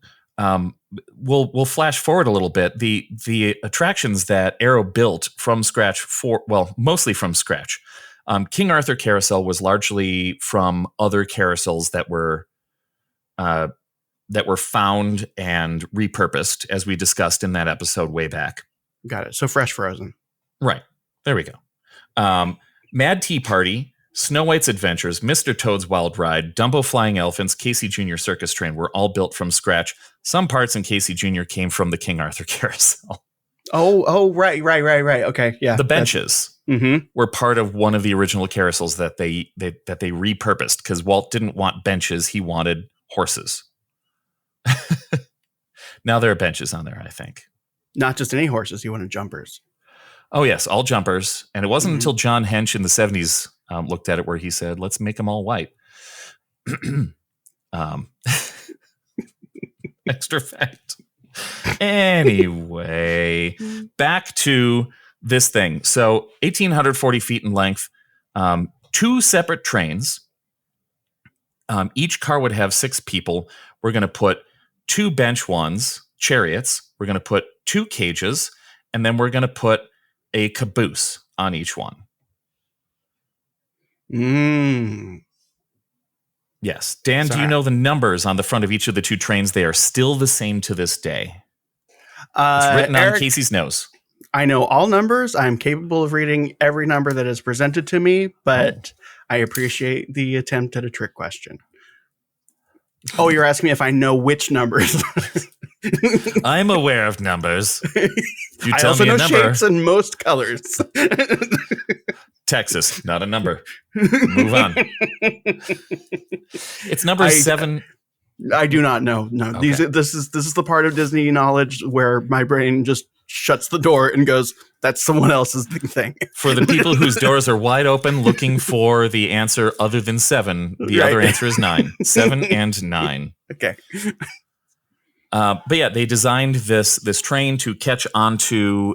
We'll flash forward a little bit. The attractions that Aero built from scratch mostly from scratch. King Arthur Carousel was largely from other carousels that were found and repurposed, as we discussed in that episode way back. Got it. So fresh frozen. Right. There we go. Mad Tea Party, Snow White's Adventures, Mr. Toad's Wild Ride, Dumbo Flying Elephants, Casey Jr Circus Train were all built from scratch. Some parts in Casey Jr came from the King Arthur Carousel. Oh, right. Okay, yeah. The benches were part of one of the original carousels that they repurposed because Walt didn't want benches; he wanted horses. Now there are benches on there, I think. Not just any horses; he wanted jumpers. Oh yes, all jumpers. And it wasn't until John Hench in the 70s looked at it where he said, "Let's make them all white." Extra fact. Anyway, back to this thing. So 1,840 feet in length, 2 separate trains. Each car would have 6 people. We're going to put 2 bench ones, chariots. We're going to put 2 cages, and then we're going to put a caboose on each one. Yes. Dan, do you know the numbers on the front of each of the two trains? They are still the same to this day. It's written on Casey's nose. I know all numbers. I'm capable of reading every number that is presented to me, but I appreciate the attempt at a trick question. Oh, you're asking me if I know which numbers. I'm aware of numbers. You I tell also me a know number. shapes and most colors. Texas, not a number. Move on. It's number 7. I do not know. No, Okay. This is the part of Disney knowledge where my brain just shuts the door and goes, "That's someone else's thing." For the people whose doors are wide open looking for the answer other than 7, the other answer is 9. 7 and 9. Okay. But yeah, they designed this train to catch onto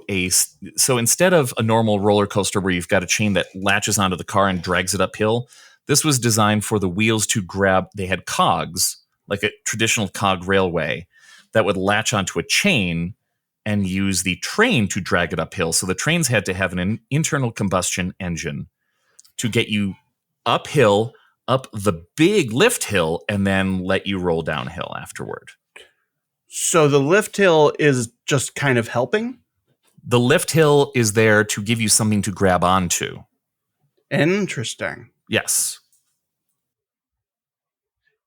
so instead of a normal roller coaster where you've got a chain that latches onto the car and drags it uphill, this was designed for the wheels to grab. They had cogs, like a traditional cog railway, that would latch onto a chain and use the train to drag it uphill. So the trains had to have an internal combustion engine to get you uphill, up the big lift hill, and then let you roll downhill afterward. So the lift hill is just kind of helping? The lift hill is there to give you something to grab onto. Interesting. Yes.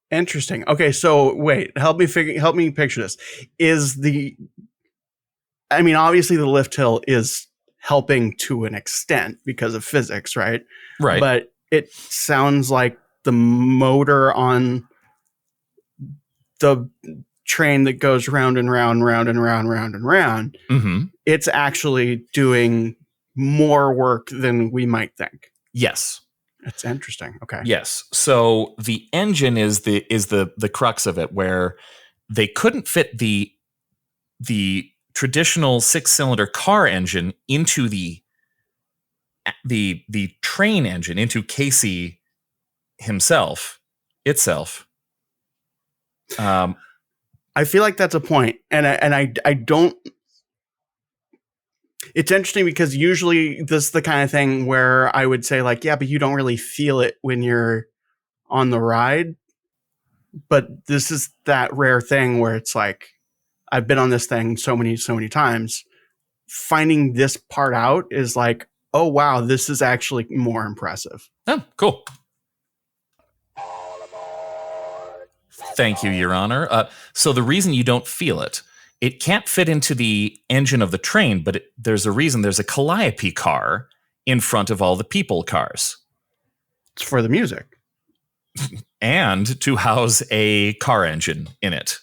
Interesting. Okay, so wait, help me picture this. Obviously the lift hill is helping to an extent because of physics, right? Right. But it sounds like the motor on the train that goes round and round, round and round, round and round, it's actually doing more work than we might think. Yes. That's interesting. Okay. Yes. So the engine is the crux of it, where they couldn't fit the traditional 6-cylinder car engine into the train engine, into Casey itself. I feel like that's a point, and I don't. It's interesting because usually this is the kind of thing where I would say like, yeah, but you don't really feel it when you're on the ride. But this is that rare thing where it's like, I've been on this thing so many times. Finding this part out is like, oh wow, this is actually more impressive. Oh, cool. Thank you, Your Honor. So the reason you don't feel it can't fit into the engine of the train, but there's a reason. There's a Calliope car in front of all the people cars. It's for the music. And to house a car engine in it.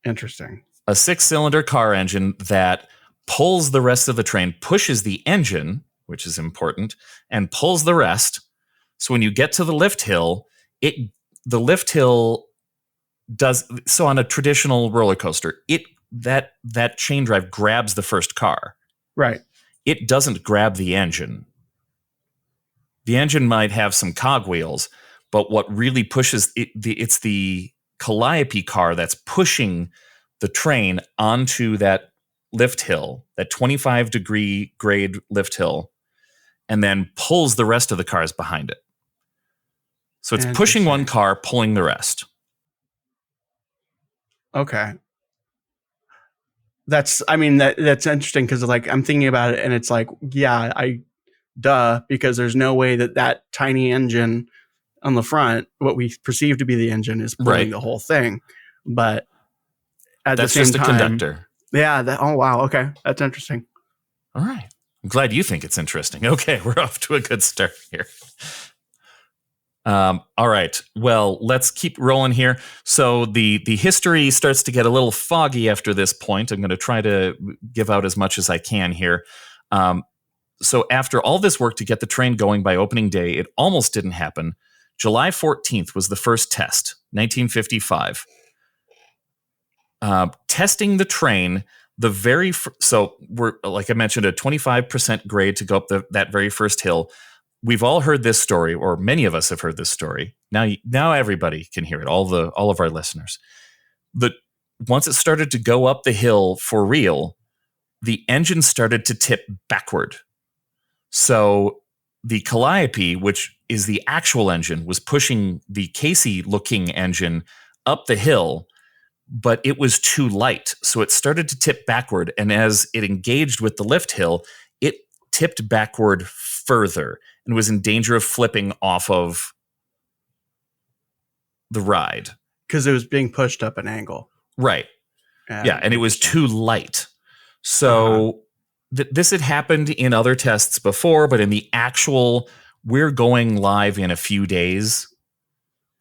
Interesting. A 6-cylinder car engine that pulls the rest of the train, pushes the engine, which is important, and pulls the rest. So when you get to the lift hill, the lift hill does so on a traditional roller coaster. That chain drive grabs the first car. Right. It doesn't grab the engine. The engine might have some cogwheels, but what really pushes it's the Calliope car that's pushing the train onto that lift hill, that 25-degree grade lift hill, and then pulls the rest of the cars behind it. So it's pushing one car, pulling the rest. Okay. That's interesting because like I'm thinking about it and it's like, yeah, because there's no way that tiny engine on the front, what we perceive to be the engine, is pulling the whole thing. But at the same time, that's just a conductor. Yeah. Oh wow. Okay, that's interesting. All right. I'm glad you think it's interesting. Okay, we're off to a good start here. All right. Well, let's keep rolling here. So the history starts to get a little foggy after this point. I'm going to try to give out as much as I can here. So after all this work to get the train going by opening day, it almost didn't happen. July 14th was the first test, 1955. Testing the train, so we're, like I mentioned, a 25% grade to go up that very first hill. We've all heard this story, or many of us have heard this story. Now everybody can hear it. All of our listeners. Once it started to go up the hill for real, the engine started to tip backward. So the Calliope, which is the actual engine, was pushing the Casey-looking engine up the hill, but it was too light. So it started to tip backward. And as it engaged with the lift hill, it tipped backward further and was in danger of flipping off of the ride. Because it was being pushed up an angle. Right. Yeah, and it was too light. So this had happened in other tests before, but in the actual, we're going live in a few days,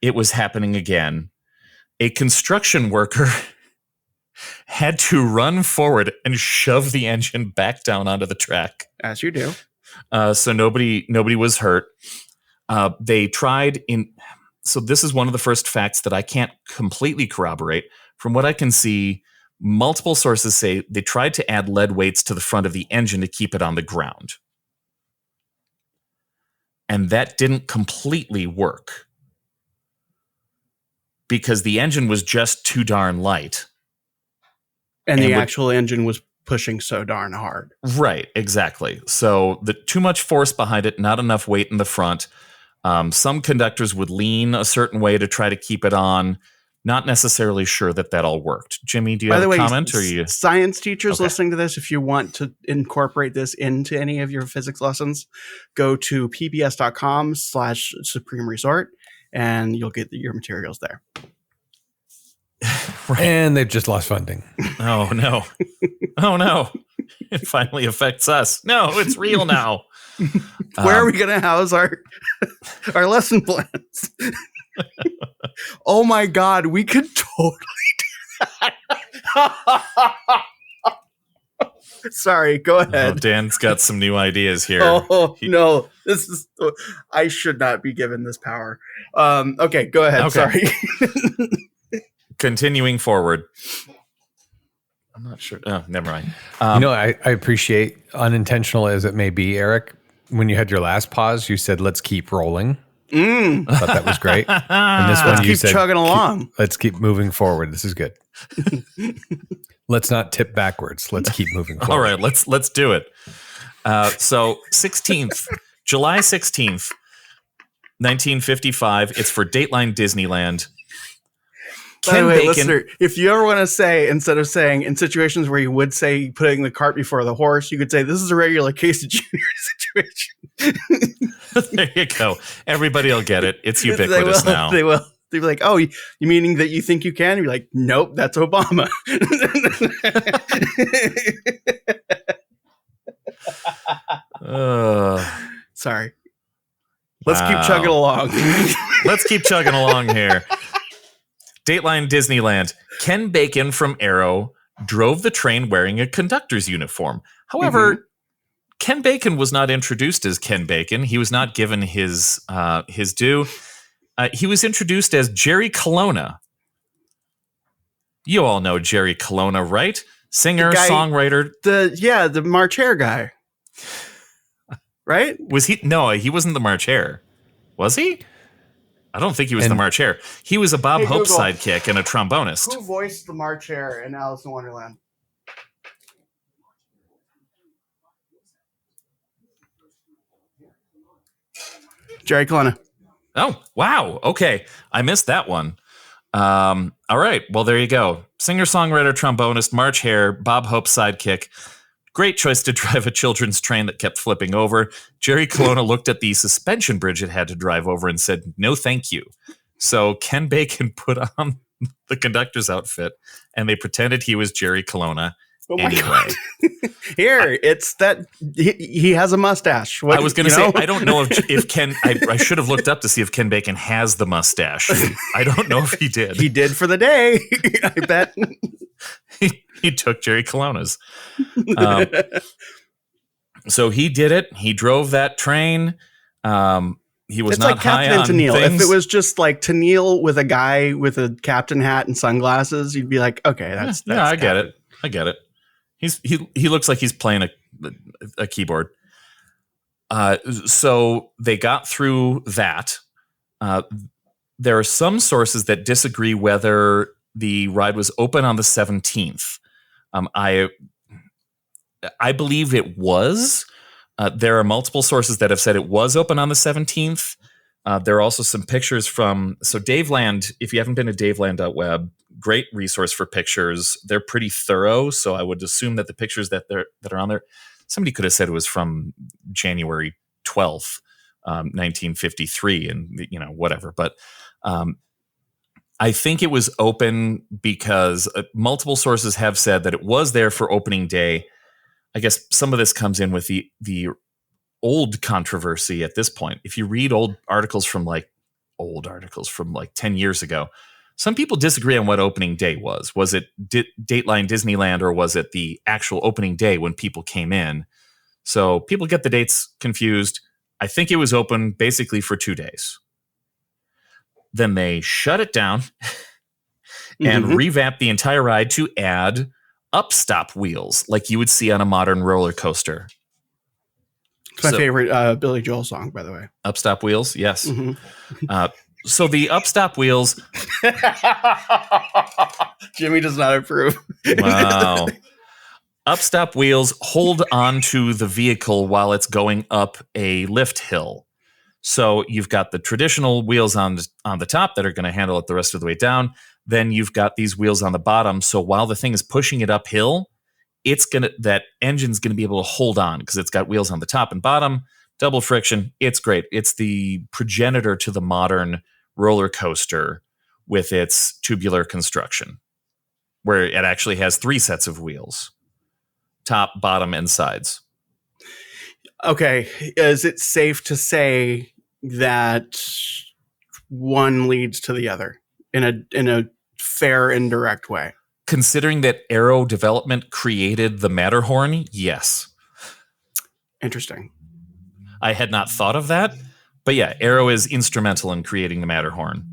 it was happening again. A construction worker had to run forward and shove the engine back down onto the track. As you do. So nobody was hurt. They tried in. So this is one of the first facts that I can't completely corroborate. From what I can see, multiple sources say they tried to add lead weights to the front of the engine to keep it on the ground. And that didn't completely work because the engine was just too darn light. And the actual engine was pushing so darn hard. Right, exactly. So too much force behind it, not enough weight in the front. Some conductors would lean a certain way to try to keep it on. Not necessarily sure that all worked. Jimmy, do you have a comment? Or you science teachers listening to this, if you want to incorporate this into any of your physics lessons, go to pbs.com/Supreme Resort and you'll get your materials there. Right. And they've just lost funding. Oh, no. Oh, no. It finally affects us. No, it's real now. Where are we going to house our lesson plans? Oh my God, we could totally do that. Sorry, go ahead. Oh, Dan's got some new ideas here. Oh, no, I should not be given this power. Okay, go ahead. Okay. Sorry. Continuing forward. I'm not sure. Oh, never mind. I appreciate, unintentional as it may be, Eric, when you had your last pause, you said, let's keep rolling. I thought that was great. And this one you said, chugging along. Let's keep moving forward. This is good. Let's not tip backwards. Let's keep moving forward. All right, let's do it. So July 16th, 1955. It's for Dateline Disneyland. By the way, listener, if you ever want to say, instead of saying in situations where you would say putting the cart before the horse, you could say this is a regular Casey Jr situation. There you go. Everybody will get it. It's ubiquitous now. They will. They'll be like, oh, you meaning that you think you can? You're like, nope, that's Obama. Sorry. Let's keep chugging along. Let's keep chugging along here. Dateline Disneyland. Ken Bacon from Arrow drove the train wearing a conductor's uniform. However, Ken Bacon was not introduced as Ken Bacon. He was not given his due. He was introduced as Jerry Colonna. You all know Jerry Colonna, right? Singer, songwriter. The March Hare guy. Right? Was he? No, he wasn't the March Hare. Was he? I don't think he was the March Hare. He was a Bob Hope sidekick and a trombonist. Who voiced the March Hare in Alice in Wonderland? Jerry Colonna. Oh, wow. Okay. I missed that one. All right. Well, there you go. Singer, songwriter, trombonist, March Hare, Bob Hope sidekick. Great choice to drive a children's train that kept flipping over. Jerry Colonna looked at the suspension bridge it had to drive over and said, no, thank you. So Ken Bacon put on the conductor's outfit and they pretended he was Jerry Colonna. Oh my God. Here, it's that he has a mustache. I was going to say, I don't know if Ken, I should have looked up to see if Ken Bacon has the mustache. I don't know if he did. He did for the day, I bet. He took Jerry Colonna's. So he did it. He drove that train. He was not like high Captain on Tennille. things. If it was just like Tennille with a guy with a captain hat and sunglasses, you'd be like, okay, that's I get it. I get it. He looks like he's playing a keyboard. So they got through that. There are some sources that disagree whether the ride was open on the 17th. I believe it was. There are multiple sources that have said it was open on the 17th. There are also some pictures from Daveland. If you haven't been to Daveland.web, great resource for pictures. They're pretty thorough, so I would assume that the pictures that are on there, somebody could have said it was from January 12th, 1953, and whatever. But I think it was open because multiple sources have said that it was there for opening day. I guess some of this comes in with the old controversy at this point. If you read old articles from 10 years ago, some people disagree on what opening day was. Was it Dateline Disneyland, or was it the actual opening day when people came in? So people get the dates confused. I think it was open basically for 2 days. Then they shut it down and revamped the entire ride to add upstop wheels like you would see on a modern roller coaster. It's my favorite Billy Joel song, by the way. Upstop wheels, yes. So the upstop wheels... Jimmy does not approve. Wow. Upstop wheels hold on to the vehicle while it's going up a lift hill. So you've got the traditional wheels on the top that are going to handle it the rest of the way down. Then you've got these wheels on the bottom. So while the thing is pushing it uphill, that engine's going to be able to hold on because it's got wheels on the top and bottom, double friction. It's great. It's the progenitor to the modern roller coaster with its tubular construction, where it actually has 3 sets of wheels: top, bottom, and sides. Okay, is it safe to say that one leads to the other in a fair and direct way? Considering that Aero Development created the Matterhorn, yes. Interesting. I had not thought of that, but yeah, Aero is instrumental in creating the Matterhorn.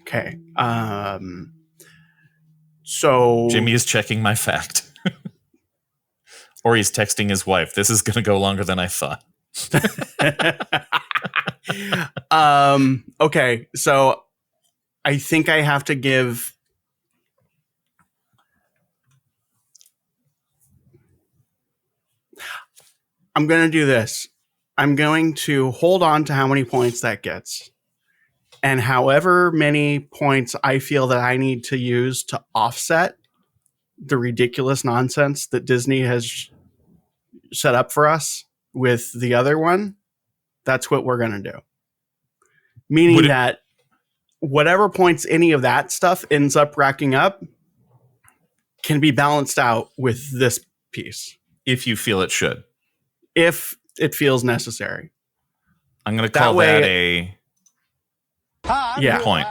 Okay. So Jimmy is checking my fact. Or he's texting his wife. This is going to go longer than I thought. Okay, so I think I have to give... I'm going to do this. I'm going to hold on to how many points that gets. And however many points I feel that I need to use to offset the ridiculous nonsense that Disney has set up for us with the other one, that's what we're going to do. Meaning that whatever points any of that stuff ends up racking up can be balanced out with this piece. If you feel it should. If it feels necessary. I'm going to call that a point.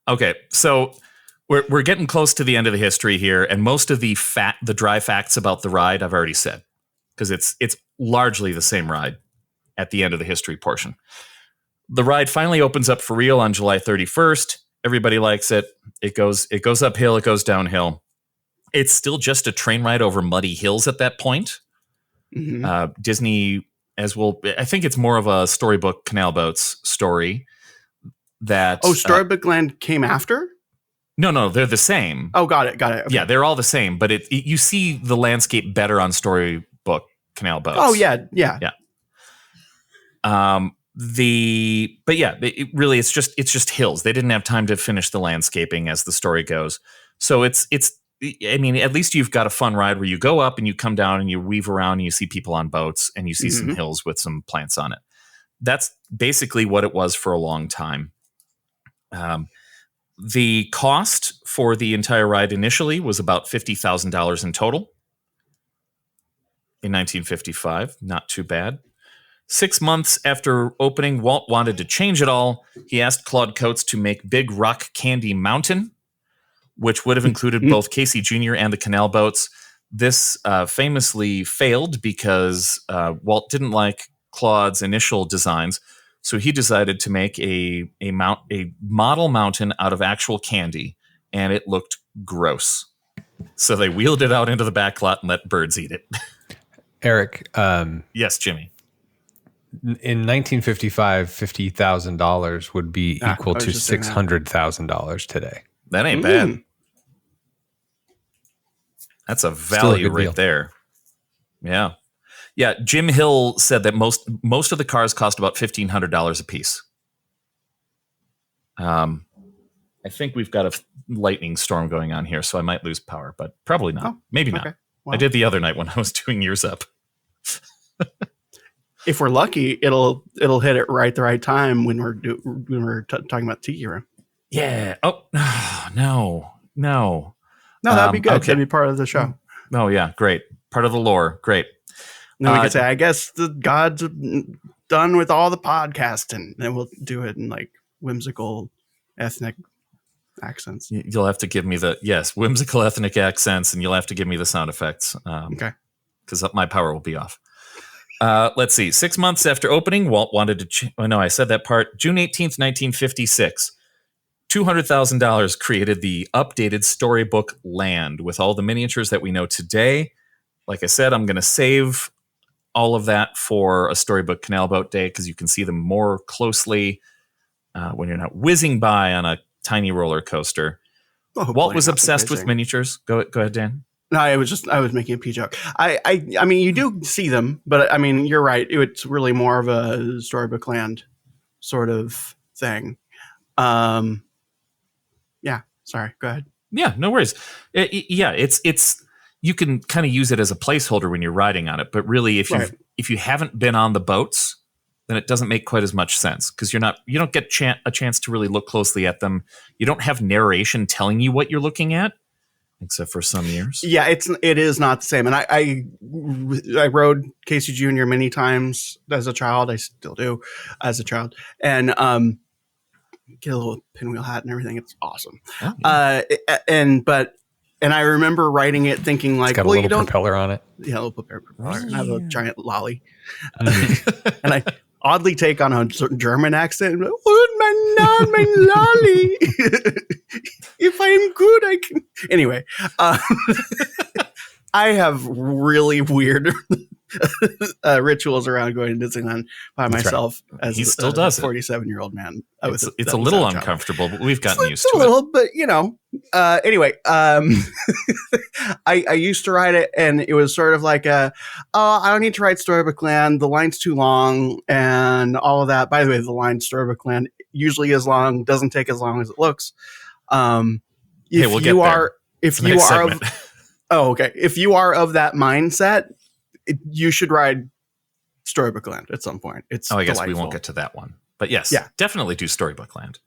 Okay, so we're getting close to the end of the history here, and most of the dry facts about the ride I've already said, because it's largely the same ride at the end of the history portion. The ride finally opens up for real on July 31st. Everybody likes it. It goes uphill, it goes downhill. It's still just a train ride over muddy hills at that point. Mm-hmm. Disney, I think it's more of a Storybook Canal Boats story. Storybook Land came after? No, they're the same. Oh, got it. Okay. Yeah, they're all the same, but you see the landscape better on Storybook Canal Boats. Oh, yeah. It's just hills. They didn't have time to finish the landscaping as the story goes. So at least you've got a fun ride where you go up and you come down and you weave around and you see people on boats and you see some hills with some plants on it. That's basically what it was for a long time. The cost for the entire ride initially was about $50,000 in total in 1955. Not too bad. 6 months after opening, Walt wanted to change it all. He asked Claude Coates to make Big Rock Candy Mountain, which would have included both Casey Jr. and the canal boats. This famously failed because Walt didn't like Claude's initial designs, so he decided to make a model mountain out of actual candy, and it looked gross. So they wheeled it out into the back lot and let birds eat it. Eric. Yes, Jimmy. In 1955, $50,000 would be equal to $600,000 today. That ain't bad. That's a value right there. Yeah. Yeah. Jim Hill said that most of the cars cost about $1,500 a piece. I think we've got a lightning storm going on here, so I might lose power, but probably not. Maybe not. Well, I did the other night when I was doing yours up. If we're lucky, it'll hit it right the right time when we're talking about Tiki Room. Yeah. Oh no. No, that'd be good. Okay. That'd be part of the show. Oh yeah, great. Part of the lore. Great. Then we could say, I guess the gods are done with all the podcasting, and we'll do it in like whimsical ethnic accents. You'll have to give me whimsical ethnic accents, and you'll have to give me the sound effects. Okay. Because my power will be off. Let's see. 6 months after opening, Walt wanted to... I said that part. June 18th, 1956. $200,000 created the updated storybook Land with all the miniatures that we know today. Like I said, I'm going to save all of that for a Storybook Canal Boat Day because you can see them more closely when you're not whizzing by on a tiny roller coaster. Walt was obsessed with miniatures. Go ahead, Dan. No, I was making a pee joke. I mean, you do see them, but I mean, you're right. It's really more of a Storybook Land sort of thing. Yeah. Sorry. Go ahead. Yeah. No worries. It's you can kind of use it as a placeholder when you're riding on it, but really, if you haven't been on the boats, then it doesn't make quite as much sense because you don't get a chance to really look closely at them. You don't have narration telling you what you're looking at. Except for some years. Yeah, it is not the same. And I rode Casey Jr. many times as a child. I still do as a child. And get a little pinwheel hat and everything. It's awesome. Oh, yeah. And I remember riding it thinking like, it's got a little propeller on it. Yeah, a little propeller. And I have a giant lolly. And I oddly take on a German accent. My lolly. If I'm good, I can. Anyway, I have really weird rituals around going to Disneyland by myself. Right. As he still does 47-year-old man. It's a little uncomfortable, but we've gotten used to it. A little, but anyway, I used to ride it, and it was sort of like I don't need to ride Storybook Land. The line's too long, and all of that. By the way, the line Storybook Land usually is long, doesn't take as long as it looks. If you are of that mindset, you should ride Storybook Land at some point. It's I guess delightful. We won't get to that one, but yes, definitely do Storybook Land.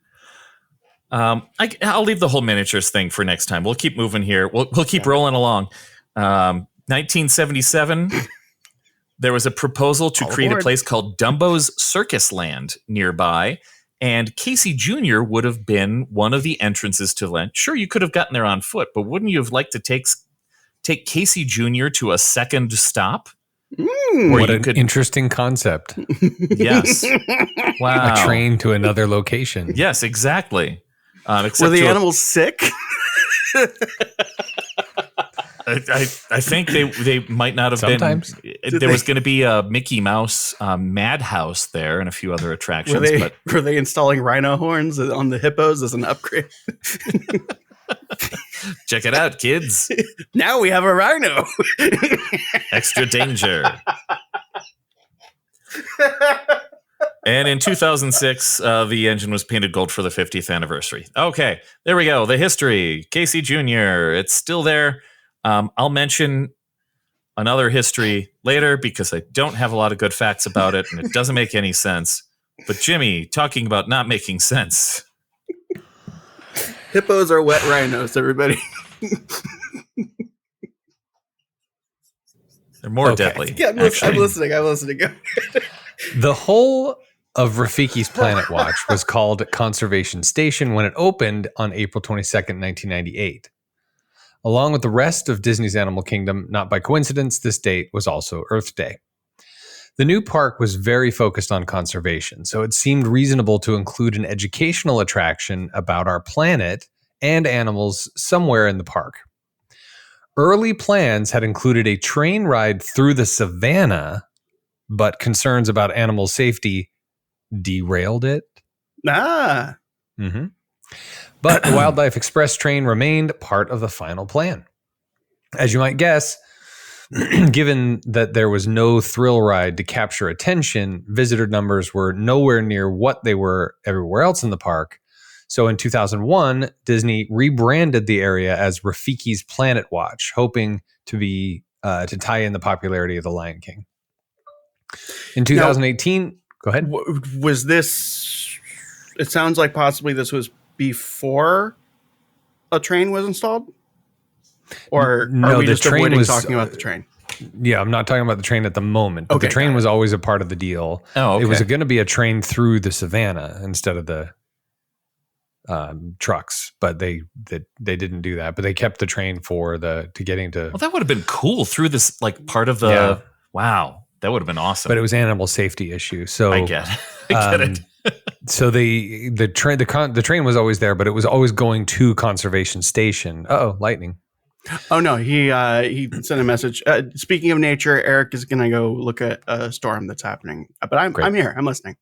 I'll leave the whole miniatures thing for next time. We'll keep moving here. We'll keep rolling along. 1977, there was a proposal to create a place called Dumbo's Circus Land nearby. And Casey Jr. would have been one of the entrances to the land. Sure, you could have gotten there on foot, but wouldn't you have liked to take Casey Jr. to a second stop? What an interesting concept. Yes. Wow. A train to another location. Yes, exactly. Were the animals sick? I think they might not have Sometimes. been. There was going to be a Mickey Mouse madhouse there and a few other attractions. Were they installing rhino horns on the hippos as an upgrade? Check it out, kids. Now we have a rhino. Extra danger. And in 2006, the engine was painted gold for the 50th anniversary. Okay, there we go. The history. Casey Jr. It's still there. I'll mention another history later because I don't have a lot of good facts about it and it doesn't make any sense. But Jimmy, talking about not making sense. Hippos are wet rhinos, everybody. They're more deadly. Yeah, I'm listening. The whole of Rafiki's Planet Watch was called Conservation Station when it opened on April 22nd, 1998. Along with the rest of Disney's Animal Kingdom, not by coincidence, this date was also Earth Day. The new park was very focused on conservation, so it seemed reasonable to include an educational attraction about our planet and animals somewhere in the park. Early plans had included a train ride through the savannah, but concerns about animal safety derailed it. Mm-hmm. But the Wildlife Express train remained part of the final plan. As you might guess, given that there was no thrill ride to capture attention, visitor numbers were nowhere near what they were everywhere else in the park. So in 2001, Disney rebranded the area as Rafiki's Planet Watch, hoping to tie in the popularity of The Lion King. In 2018, now, go ahead. Was this? It sounds like possibly this was before a train was installed, or are we just avoiding talking about the train? Yeah, I'm not talking about the train at the moment. But the train was always a part of the deal. Oh, okay. It was going to be a train through the savannah instead of the trucks, but they didn't do that. But they kept the train to getting to. Well, that would have been cool through this like part of the. Yeah. Wow, that would have been awesome. But it was animal safety issue. So I get it. So the train was always there, but it was always going to Conservation Station. Lightning. Oh no, he sent a message. Speaking of nature, Eric is gonna go look at a storm that's happening. But I'm here. I'm listening.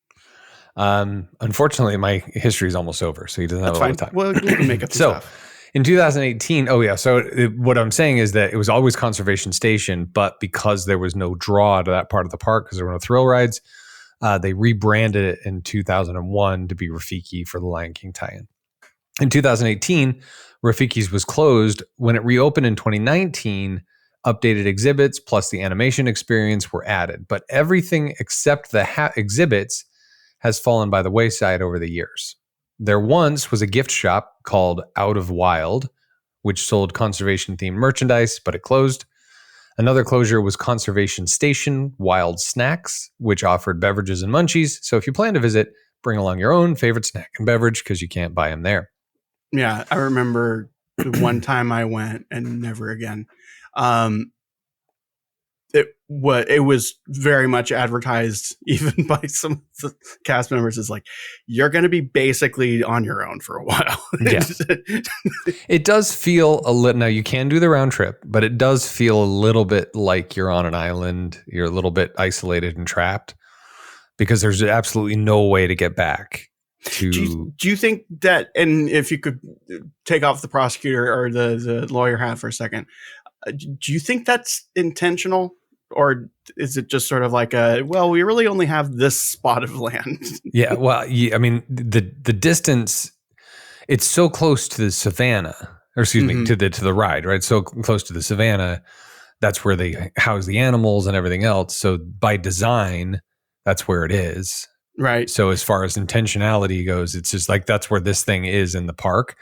Unfortunately, my history is almost over, so he doesn't have a lot of time. Well, you can make up some stuff. In 2018, what I'm saying is that it was always Conservation Station, but because there was no draw to that part of the park because there were no thrill rides, they rebranded it in 2001 to be Rafiki for the Lion King tie-in. In 2018, Rafiki's was closed. When it reopened in 2019, updated exhibits plus the animation experience were added, but everything except the exhibits has fallen by the wayside over the years. There once was a gift shop called Out of Wild, which sold conservation-themed merchandise, but it closed. Another closure was Conservation Station Wild Snacks, which offered beverages and munchies. So if you plan to visit, bring along your own favorite snack and beverage because you can't buy them there. Yeah, I remember the one time I went and never again. It was very much advertised, even by some of the cast members, is like, you're going to be basically on your own for a while. Yeah. It does feel a little, now you can do the round trip, but it does feel a little bit like you're on an island. You're a little bit isolated and trapped because there's absolutely no way to get back. Do you think that, and if you could take off the prosecutor or the lawyer hat for a second, do you think that's intentional? Or is it just sort of like we really only have this spot of land? Yeah, well, I mean, the distance, it's so close to the savannah, or excuse me, to the ride, right? So close to the savannah, that's where they house the animals and everything else. So by design, that's where it is. Right. So as far as intentionality goes, it's just like that's where this thing is in the park.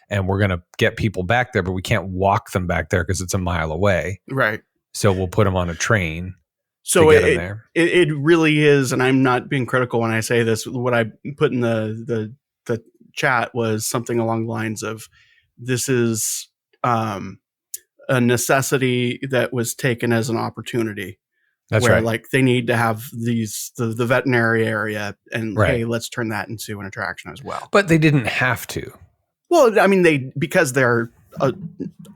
And we're going to get people back there, but we can't walk them back there because it's a mile away. Right. So we'll put them on a train. So it really is, and I'm not being critical when I say this. What I put in the chat was something along the lines of, this is a necessity that was taken as an opportunity. That's where right. Like they need to have the veterinary area, and hey, let's turn that into an attraction as well. But they didn't have to. Well, I mean, because they're.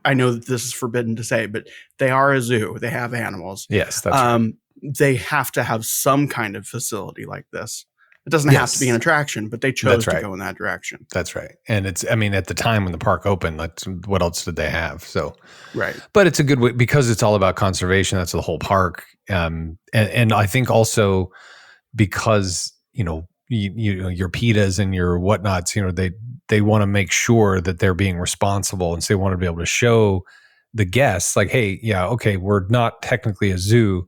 I know that this is forbidden to say, but they are a zoo. They have animals. Yes, that's right. They have to have some kind of facility like this. It doesn't have to be an attraction, but they chose to go in that direction. That's right. And it's, I mean, at the time when the park opened, what else did they have? So, right. But it's a good way because it's all about conservation. That's the whole park. And I think also because, your PETAs and your whatnots, they want to make sure that they're being responsible. And so they want to be able to show the guests like, hey, yeah, okay, we're not technically a zoo,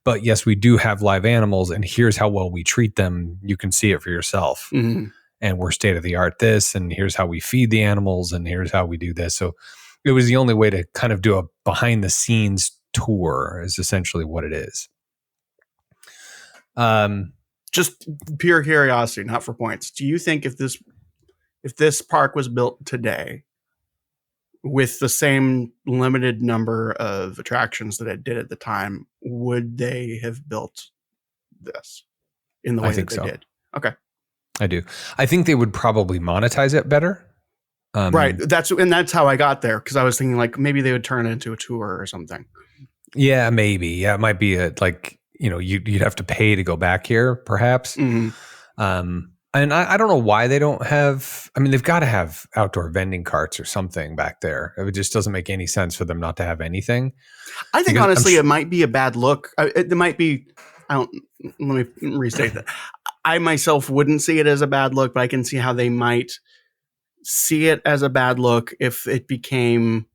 but yes, we do have live animals and here's how well we treat them. You can see it for yourself. Mm-hmm. And we're state of the art this, and here's how we feed the animals, and here's how we do this. So it was the only way to kind of do a behind the scenes tour is essentially what it is. Just pure curiosity, not for points. Do you think if this park was built today with the same limited number of attractions that it did at the time, would they have built this in the way that they did? Okay. I do. I think they would probably monetize it better. Right. That's how I got there. Cause I was thinking like maybe they would turn it into a tour or something. Yeah, maybe. Yeah. It might be you'd have to pay to go back here perhaps. Mm-hmm. And I don't know why they don't have. I mean, they've got to have outdoor vending carts or something back there. It just doesn't make any sense for them not to have anything. I think honestly, it might be a bad look. It might be. Let me restate that. I myself wouldn't see it as a bad look, but I can see how they might see it as a bad look if it became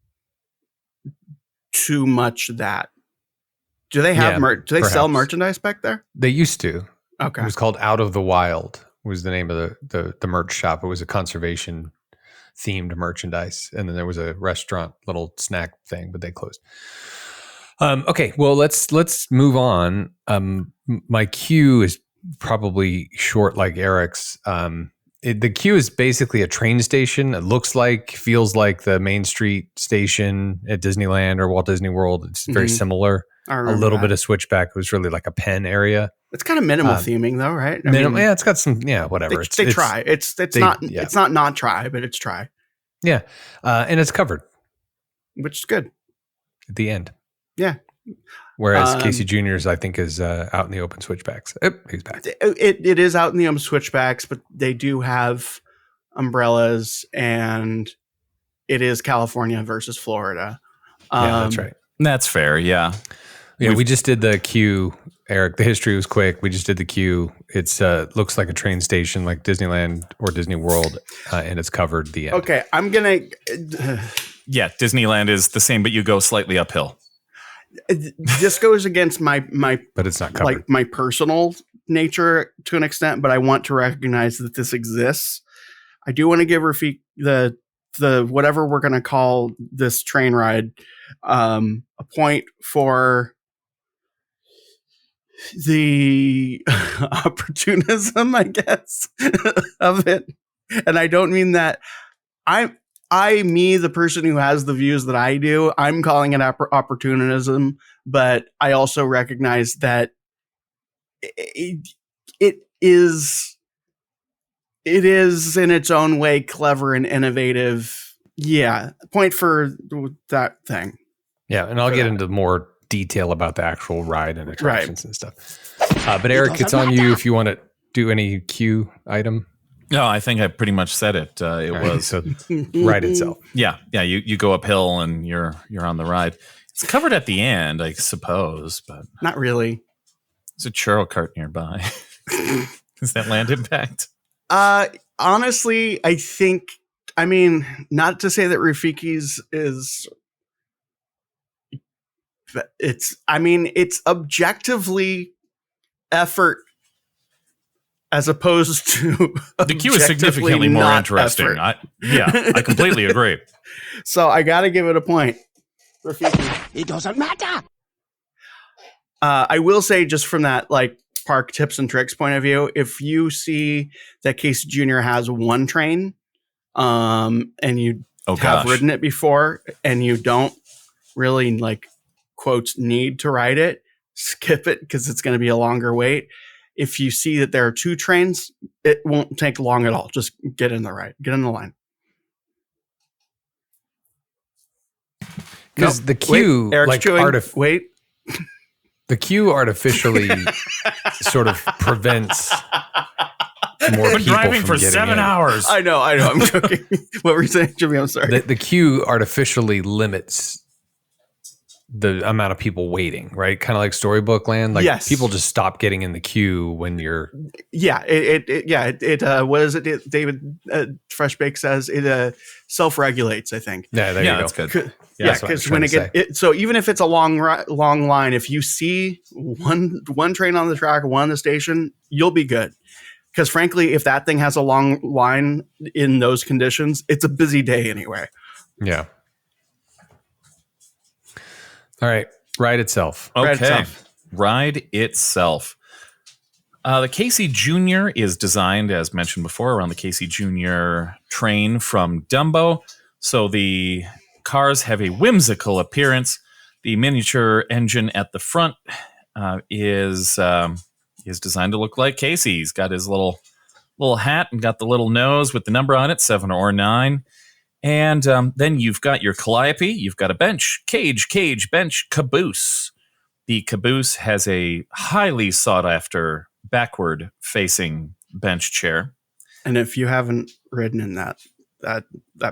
too much that. Do they have do they sell merchandise back there? They used to. Okay. It was called Out of the Wild was the name of the merch shop. It was a conservation themed merchandise. And then there was a restaurant little snack thing, but they closed. Okay. Well, let's move on. My queue is probably short like Eric's. The queue is basically a train station. It feels like the Main Street station at Disneyland or Walt Disney World. It's very similar. A little bit of switchback. It was really like a pen area. It's kind of minimal theming though, right? I mean, it's got some, whatever. They try. It's not try, but it's try. Yeah. And it's covered. Which is good. At the end. Yeah. Whereas Casey Jr.'s, I think, is out in the open switchbacks. Oh, he's back. It is out in the open switchbacks, but they do have umbrellas, and it is California versus Florida. Yeah, that's right. That's fair. Yeah. Yeah, we just did the queue, Eric. The history was quick. We just did the queue. It's looks like a train station, like Disneyland or Disney World, and it's covered the end. Okay, I'm gonna. Yeah, Disneyland is the same, but you go slightly uphill. This goes against my but it's not covered. Like my personal nature to an extent, but I want to recognize that this exists. I do want to give Rafiki the whatever we're going to call this train ride a point for the opportunism, I guess, of it. And I don't mean that the person who has the views that I do, I'm calling it opportunism, but I also recognize that it is in its own way clever and innovative. Yeah. Point for that thing. Yeah. And I'll get into more detail about the actual ride and attractions and stuff. But Eric, it's on you if you want to do any queue item. No, I think I pretty much said it. Was so ride itself. Yeah. You go uphill and you're on the ride. It's covered at the end, I suppose, but not really. There's a churro cart nearby. Is that land impact? Honestly, I think. I mean, not to say that Rafiki's is. It's objectively effort. As opposed to the queue is significantly more interesting. I completely agree. So I got to give it a point. It doesn't matter. I will say, just from that like park tips and tricks point of view, if you see that Casey Jr. has one train, and you have ridden it before, and you don't really like quotes need to ride it, skip it because it's going to be a longer wait. If you see that there are two trains, it won't take long at all. Just get in the line. Because the queue, Eric's chewing. The queue artificially sort of prevents more people driving from for getting 7 in. hours. I know. I'm joking. What were you saying, Jimmy? I'm sorry. The queue artificially limits the amount of people waiting, right? Kind of like Storybook Land. Like people just stop getting in the queue when you're. Yeah. What is it? David Freshbake says it self-regulates, I think. Yeah, there you go. That's good. Yeah, because when so even if it's a long line, if you see one train on the track, one on the station, you'll be good. Because frankly, if that thing has a long line in those conditions, it's a busy day anyway. Yeah. All right. Ride itself. Okay. Ride itself. The Casey Jr. is designed, as mentioned before, around the Casey Jr. train from Dumbo. So the cars have a whimsical appearance. The miniature engine at the front is designed to look like Casey. He's got his little hat and got the little nose with the number on it, 7 or 9. And then you've got your calliope. You've got a bench, cage, bench, caboose. The caboose has a highly sought-after backward-facing bench chair. And if you haven't ridden in that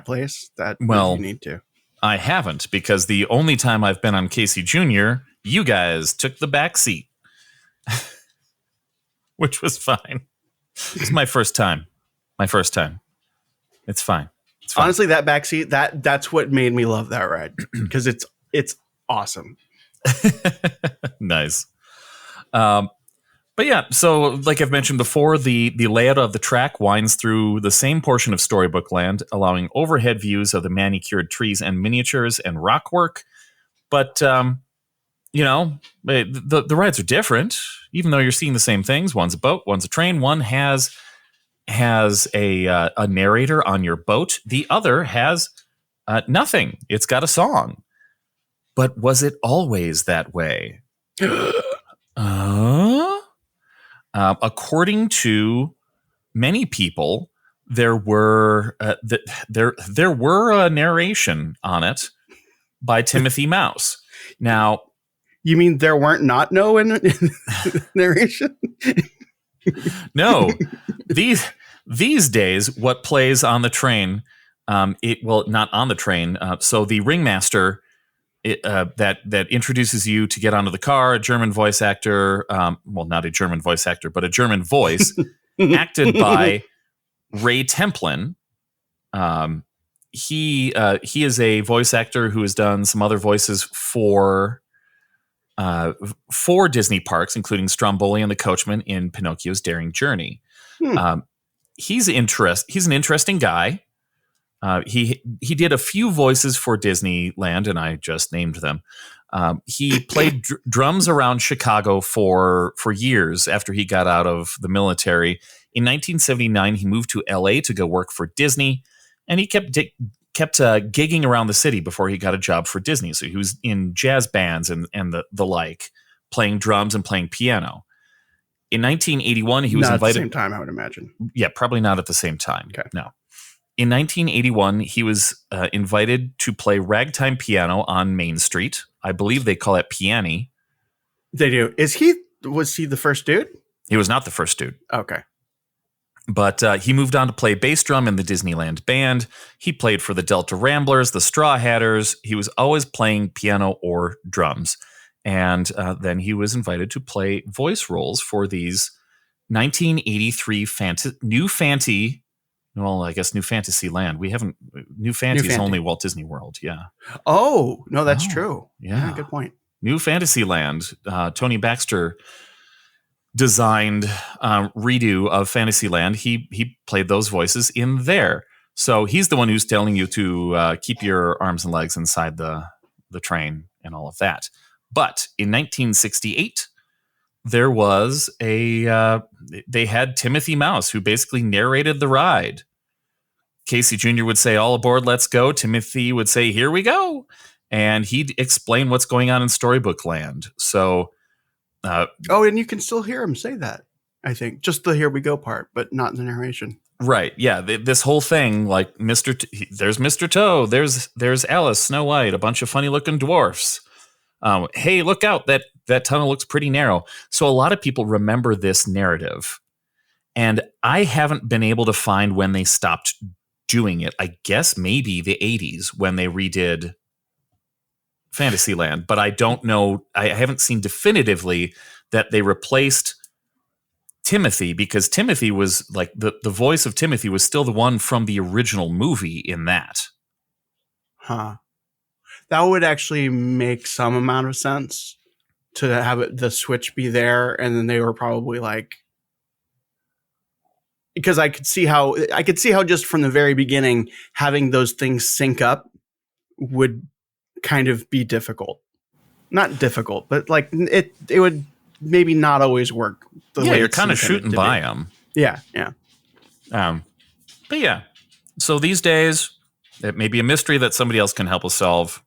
place, you need to. I haven't, because the only time I've been on Casey Jr, you guys took the back seat, which was fine. It's my first time. It's fine. Honestly, that back seat, that's what made me love that ride, because it's awesome. Nice. But yeah, so like I've mentioned before, the layout of the track winds through the same portion of Storybook Land, allowing overhead views of the manicured trees and miniatures and rock work. But, the rides are different, even though you're seeing the same things. One's a boat, one's a train. One has a narrator on your boat. The other has nothing. It's got a song. But was it always that way? According to many people, there were a narration on it by Timothy Mouse. Now, you mean there weren't not no in narration? No, these days, what plays on the train? Not on the train. So the ringmaster. That introduces you to get onto the car, a German voice actor, not a German voice actor, but a German voice, acted by Ray Templin. He is a voice actor who has done some other voices for Disney parks, including Stromboli and the Coachman in Pinocchio's Daring Journey. He's an interesting guy. He did a few voices for Disneyland, and I just named them. He played drums around Chicago for years after he got out of the military. In 1979, he moved to LA to go work for Disney, and he kept gigging around the city before he got a job for Disney. So he was in jazz bands and the like, playing drums and playing piano. In 1981, he was invited. Not at the same time, I would imagine. Yeah, probably not at the same time. Okay. No. In 1981, he was invited to play ragtime piano on Main Street. I believe they call it piani. They do. Was he the first dude? He was not the first dude. Okay. But he moved on to play bass drum in the Disneyland Band. He played for the Delta Ramblers, the Straw Hatters. He was always playing piano or drums. And then he was invited to play voice roles for these 1983 New Fantasyland. We haven't. New Fantasy is only Walt Disney World. Yeah. Oh, no, that's true. Yeah. Good point. New Fantasyland. Tony Baxter designed redo of Fantasyland. He played those voices in there. So he's the one who's telling you to keep your arms and legs inside the train and all of that. But in 1968, there was they had Timothy Mouse, who basically narrated the ride. Casey Jr. would say, "All aboard, let's go." Timothy would say, "Here we go." And he'd explain what's going on in Storybook Land. So, and you can still hear him say that, I think. Just the "here we go" part, but not in the narration. Right. Yeah. This whole thing, like there's Mr. Toe, there's Alice, Snow White, a bunch of funny looking dwarfs. Hey, look out. That tunnel looks pretty narrow. So a lot of people remember this narrative. And I haven't been able to find when they stopped doing it. I guess maybe the 80s when they redid Fantasyland. But I don't know. I haven't seen definitively that they replaced Timothy, because Timothy was like the voice of Timothy was still the one from the original movie in that. Huh. That would actually make some amount of sense, to have the switch be there. And then they were probably like, because I could see how just from the very beginning, having those things sync up would kind of be difficult. Not difficult, but like it would maybe not always work. You're kind of shooting by them. Yeah. But yeah, so these days it may be a mystery that somebody else can help us solve.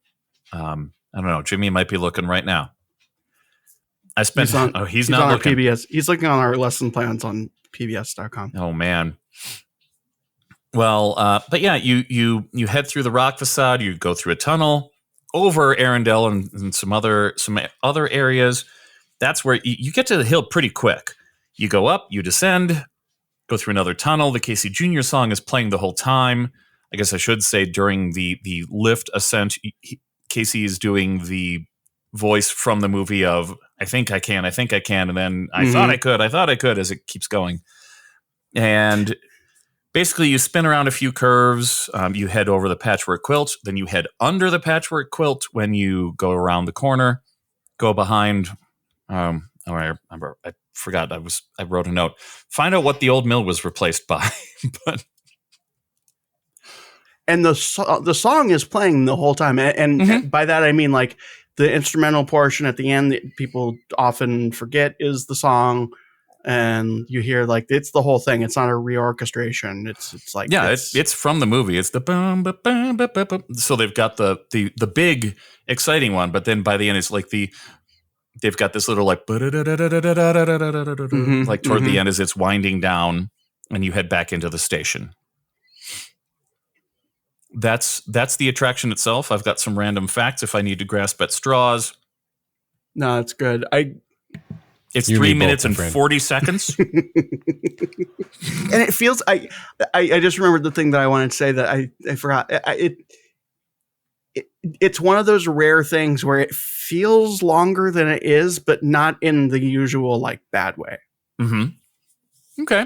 I don't know. Jimmy might be looking right now. He's not on looking. Our PBS. He's looking on our lesson plans on PBS.com. Oh man. Well, but yeah, you head through the rock facade. You go through a tunnel over Arendelle and some other areas. That's where you get to the hill pretty quick. You go up, you descend, go through another tunnel. The Casey Jr song is playing the whole time. I guess I should say during the lift ascent, Casey is doing the voice from the movie of I think I can, and then I thought I could as it keeps going. And basically you spin around a few curves, you head over the patchwork quilt, then you head under the patchwork quilt when you go around the corner, go behind, I forgot, I wrote a note. Find out what the old mill was replaced by. But and the song is playing the whole time. And by that, I mean, like, the instrumental portion at the end that people often forget is the song. And you hear, like, it's the whole thing. It's not a reorchestration. It's like, yeah, it's from the movie. It's the bum, ba, bum, ba, ba, ba. So they've got the big exciting one, but then by the end, it's like they've got this little like like toward the end as it's winding down, and you head back into the station. That's the attraction itself. I've got some random facts if I need to grasp at straws. No, it's good. It's 3 minutes and 40 seconds. And it feels, I just remembered the thing that I wanted to say that I forgot. It's one of those rare things where it feels longer than it is, but not in the usual, like, bad way. Mm-hmm. Okay.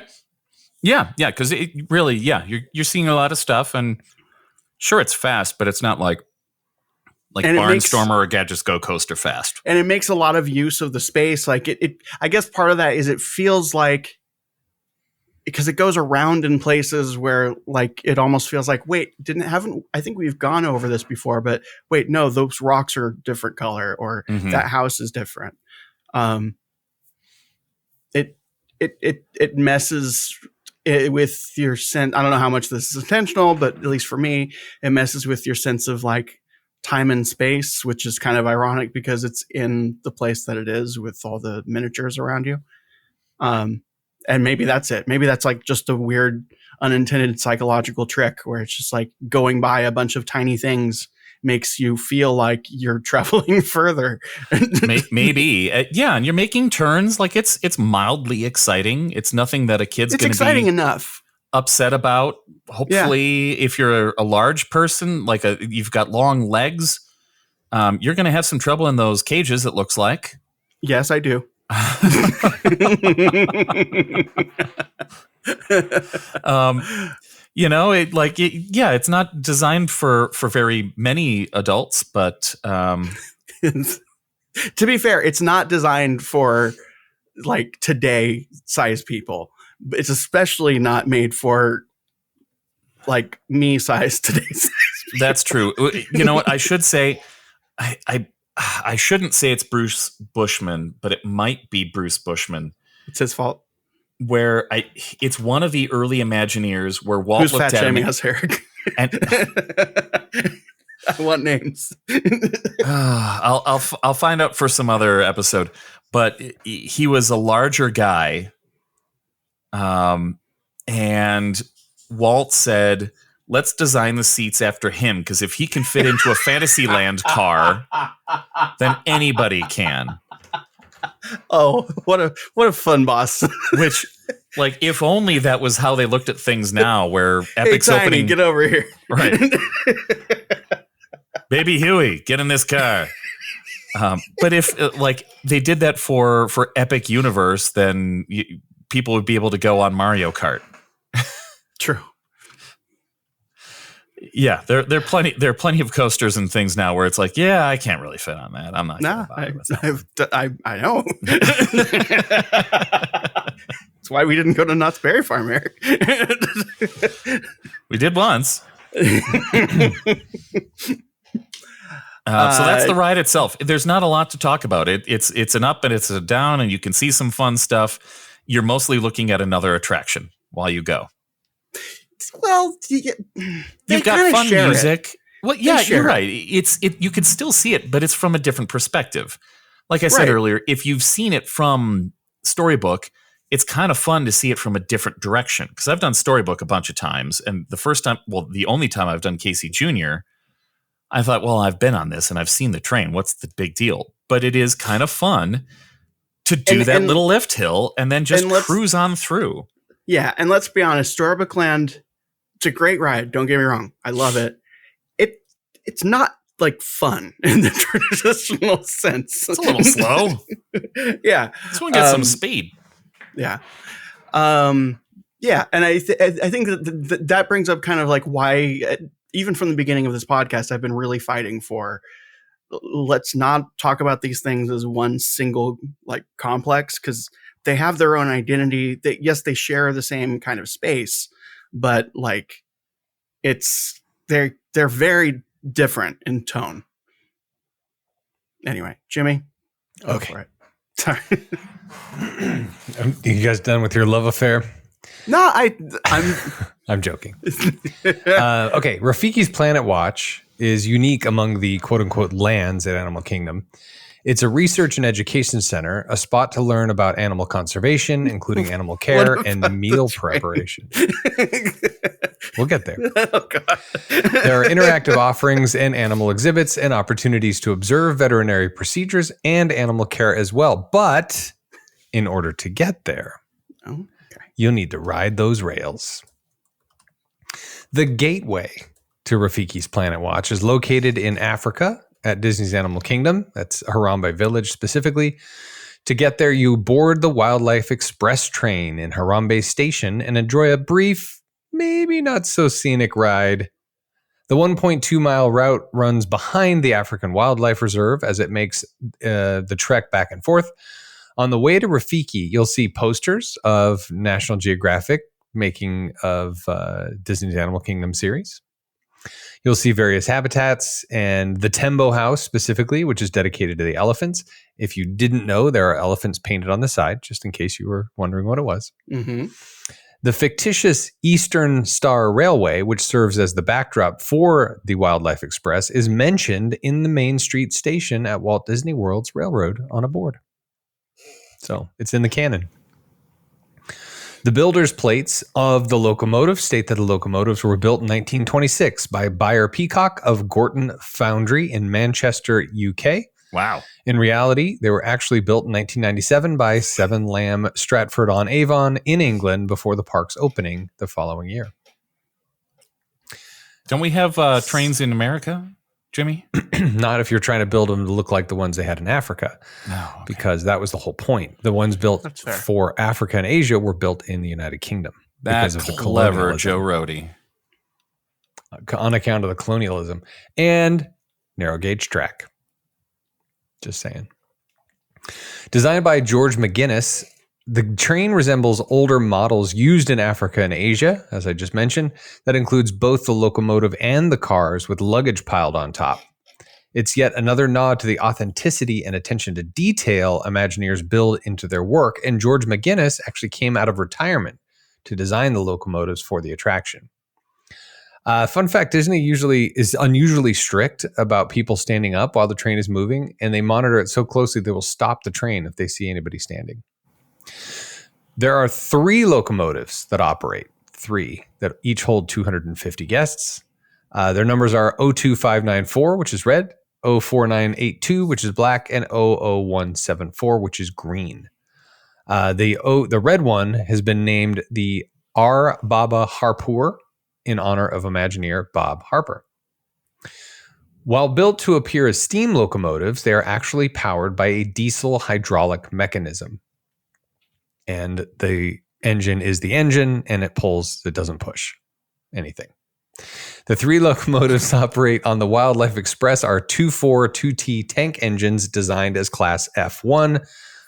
Yeah. Because it really, you're seeing a lot of stuff, and sure, it's fast, but it's not like Barnstormer or Gadgets Go Coaster fast. And it makes a lot of use of the space. Like I guess part of that is it feels like, because it goes around in places where, like, it almost feels like, wait, I think we've gone over this before, but wait, no, those rocks are different color, or that house is different. It messes with your sense. I don't know how much this is intentional, but at least for me, it messes with your sense of, like, time and space, which is kind of ironic because it's in the place that it is with all the miniatures around you. And maybe that's it. Maybe that's, like, just a weird unintended psychological trick where it's just like going by a bunch of tiny things makes you feel like you're traveling further. Maybe. Yeah. And you're making turns. Like, it's mildly exciting. It's nothing that a kid's going to be exciting enough upset about. Hopefully, if you're a large person, like you've got long legs, you're going to have some trouble in those cages, it looks like. Yes, I do. It's not designed for very many adults, but to be fair, it's not designed for, like, today size people. It's especially not made for, like, me size today size people. That's true. You know what? I should say, I shouldn't say it's Bruce Bushman, but it might be Bruce Bushman. It's his fault. Where it's one of the early Imagineers where Walt Who's looked fat at him. shaming us, Eric? And I want names. I'll find out for some other episode. But he was a larger guy, and Walt said, "Let's design the seats after him, because if he can fit into a Fantasyland car, then anybody can." Oh, what a fun boss! Which, like, if only that was how they looked at things now, where Epic's Tiny, opening. Get over here, right? Baby Huey, get in this car. But if they did that for Epic Universe, then people would be able to go on Mario Kart. True. Yeah, there are plenty of coasters and things now where it's like, yeah, I can't really fit on that. I'm not. Nah, I know. That's why we didn't go to Knott's Berry Farm, Eric. We did once. So that's the ride itself. There's not a lot to talk about. It's an up and it's a down, and you can see some fun stuff. You're mostly looking at another attraction while you go. Well, you've got fun music. Well, yeah, you're right. You can still see it, but it's from a different perspective. Like I said earlier, if you've seen it from Storybook, it's kind of fun to see it from a different direction. Because I've done Storybook a bunch of times, and the only time I've done Casey Jr., I thought, well, I've been on this and I've seen the train. What's the big deal? But it is kind of fun to do that little lift hill and then just cruise on through. Yeah, and let's be honest, Storybook Land, it's a great ride. Don't get me wrong. I love it. It's not like fun in the traditional sense. It's a little slow. Yeah. This one gets some speed. Yeah. Yeah, and I think that brings up kind of like why, even from the beginning of this podcast, I've been really fighting for, let's not talk about these things as one single like complex, because they have their own identity. Yes, they share the same kind of space, but like they're very different in tone. Anyway, Jimmy. Okay. Sorry. You guys done with your love affair? No, I'm I'm joking. Okay, Rafiki's Planet Watch is unique among the quote-unquote lands at Animal Kingdom. It's a research and education center, a spot to learn about animal conservation, including animal care and meal preparation. We'll get there. Oh, God. There are interactive offerings and animal exhibits and opportunities to observe veterinary procedures and animal care as well. But in order to get there, you'll need to ride those rails. The gateway to Rafiki's Planet Watch is located in Africa at Disney's Animal Kingdom. That's Harambe Village specifically. To get there, you board the Wildlife Express train in Harambe Station and enjoy a brief, maybe not so scenic ride. The 1.2 mile route runs behind the African Wildlife Reserve as it makes the trek back and forth. On the way to Rafiki, you'll see posters of National Geographic making of Disney's Animal Kingdom series. You'll see various habitats and the Tembo House specifically, which is dedicated to the elephants. If you didn't know, there are elephants painted on the side, just in case you were wondering what it was. Mm-hmm. The fictitious Eastern Star Railway, which serves as the backdrop for the Wildlife Express, is mentioned in the Main Street station at Walt Disney World's Railroad on a board. So it's in the canon. The builder's plates of the locomotive state that the locomotives were built in 1926 by Buyer Peacock of Gorton Foundry in Manchester, UK. Wow. In reality, they were actually built in 1997 by Seven Lamb Stratford-on-Avon in England before the park's opening the following year. Don't we have trains in America, Jimmy? Not if you're trying to build them to look like the ones they had in Africa. No, okay. Because that was the whole point. The ones built for Africa and Asia were built in the United Kingdom. That's because of the clever, Joe Rohde. On account of the colonialism and narrow gauge track. Just saying. Designed by George McGuinness, the train resembles older models used in Africa and Asia, as I just mentioned. That includes both the locomotive and the cars with luggage piled on top. It's yet another nod to the authenticity and attention to detail Imagineers build into their work, and George McGuinness actually came out of retirement to design the locomotives for the attraction. Fun fact, Disney usually is unusually strict about people standing up while the train is moving, and they monitor it so closely they will stop the train if they see anybody standing. There are 3 locomotives that operate, 3 that each hold 250 guests. Their numbers are 02594, which is red, 04982, which is black, and 00174, which is green. The red one has been named the R. Baba Harpur in honor of Imagineer Bob Harper. While built to appear as steam locomotives, they are actually powered by a diesel hydraulic mechanism. And the engine is the engine, and it doesn't push anything. The 3 locomotives operate on the Wildlife Express are 2.4 2T tank engines designed as Class F1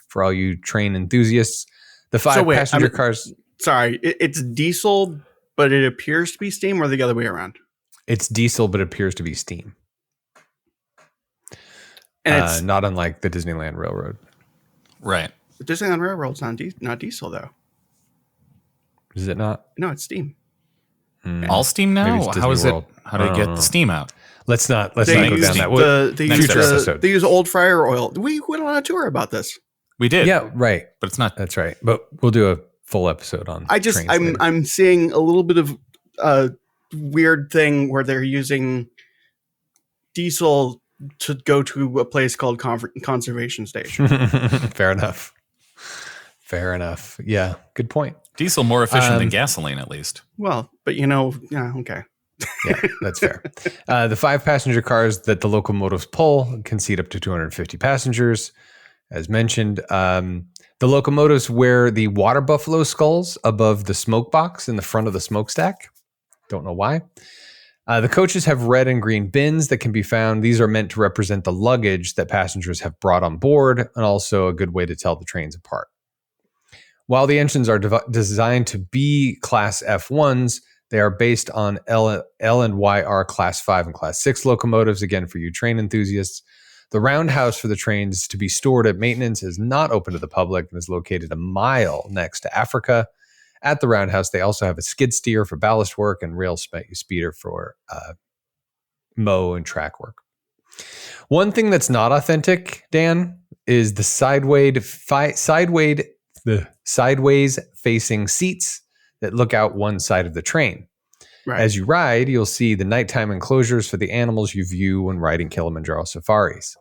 for all you train enthusiasts. The 5 passenger cars. Sorry, it's diesel, but it appears to be steam, or the other way around? It's diesel, but it appears to be steam. And it's not unlike the Disneyland Railroad. Right. The Disneyland Railroad's not diesel, though. Is it not? No, it's steam. All steam now? How is World. it? How do they get the steam out? Let's not go down that. They use old fryer oil. We went on a tour about this. We did. Yeah, right. But it's not. That's right. But we'll do a full episode on. I'm seeing a little bit of a weird thing where they're using diesel to go to a place called Conservation Station. Fair enough. Fair enough. Yeah, good point. Diesel more efficient than gasoline, at least. Well, but okay. Yeah, that's fair. The 5 passenger cars that the locomotives pull can seat up to 250 passengers. As mentioned, the locomotives wear the water buffalo skulls above the smoke box in the front of the smokestack. Don't know why. The coaches have red and green bins that can be found. These are meant to represent the luggage that passengers have brought on board, and also a good way to tell the trains apart. While the engines are designed to be Class F1s, they are based on L and YR Class 5 and Class 6 locomotives. Again, for you train enthusiasts, the roundhouse for the trains to be stored at maintenance is not open to the public and is located a mile next to Africa. At the roundhouse, they also have a skid steer for ballast work and rail speeder for mow and track work. One thing that's not authentic, Dan, is the sideways facing seats that look out one side of the train. Right. As you ride, you'll see the nighttime enclosures for the animals you view when riding Kilimanjaro safaris.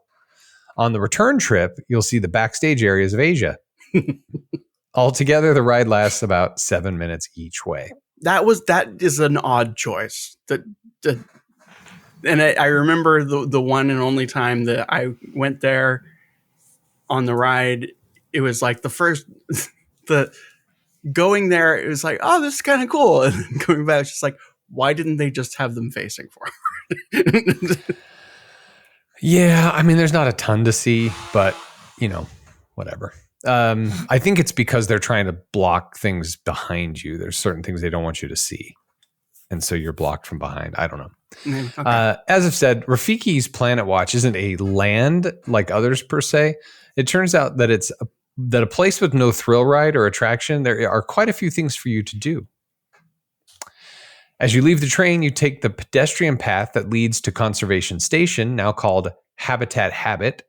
On the return trip, you'll see the backstage areas of Asia. Altogether, the ride lasts about 7 minutes each way. That is an odd choice. And I remember the one and only time that I went there on the ride. It was like going there. It was like, oh, this is kind of cool. And then going back, it's just like, why didn't they just have them facing forward? Yeah, I mean, there's not a ton to see, but whatever. I think it's because they're trying to block things behind you. There's certain things they don't want you to see. And so you're blocked from behind. I don't know. Okay. As I've said, Rafiki's Planet Watch isn't a land like others per se. It turns out that it's a place with no thrill ride or attraction. There are quite a few things for you to do. As you leave the train, you take the pedestrian path that leads to Conservation Station, now called Habitat Habit.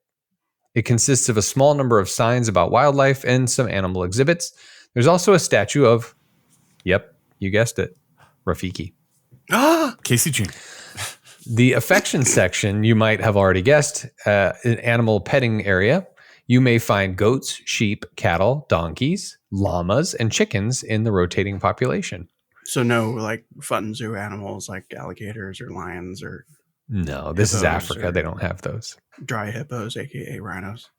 It consists of a small number of signs about wildlife and some animal exhibits. There's also a statue of, yep, you guessed it, Rafiki. Casey Jr. The affection section, you might have already guessed, an animal petting area. You may find goats, sheep, cattle, donkeys, llamas, and chickens in the rotating population. So no like fun zoo animals like alligators or lions or... No, this is Africa. They don't have those. Dry hippos, aka rhinos.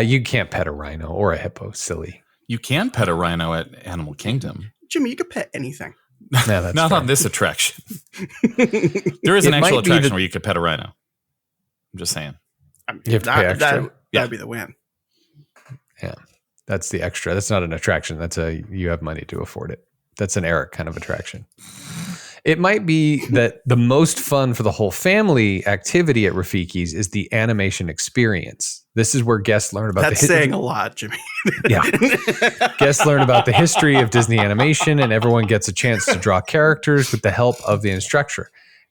You can't pet a rhino or a hippo, silly. You can pet a rhino at Animal Kingdom. Jimmy, you could pet anything. No, that's not fair. On this attraction. There is an actual attraction where you could pet a rhino. I'm just saying. You have to pay extra. That'd be the win. Yeah, that's the extra. That's not an attraction. You have money to afford it. That's an Eric kind of attraction. It might be that the most fun for the whole family activity at Rafiki's is the animation experience. This is where guests learn about That's saying a lot, Jimmy. Yeah. Guests learn about the history of Disney animation, and everyone gets a chance to draw characters with the help of the instructor.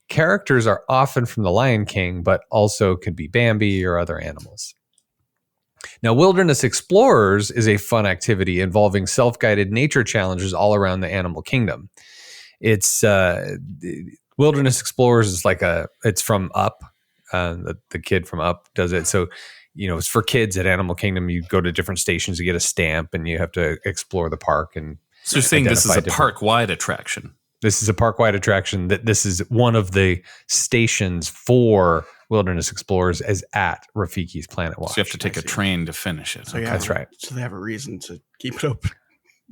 Characters are often from The Lion King, but also could be Bambi or other animals. Now, Wilderness Explorers is a fun activity involving self-guided nature challenges all around the animal kingdom. It's Wilderness Explorers is it's from Up. The kid from Up does it. So, it's for kids at Animal Kingdom. You go to different stations to get a stamp, and you have to explore the park. And so you're saying this is a park-wide attraction? This is a park-wide attraction. This is one of the stations for Wilderness Explorers is at Rafiki's Planet Watch. So you have to take a train to finish it. So that's right. So they have a reason to keep it open.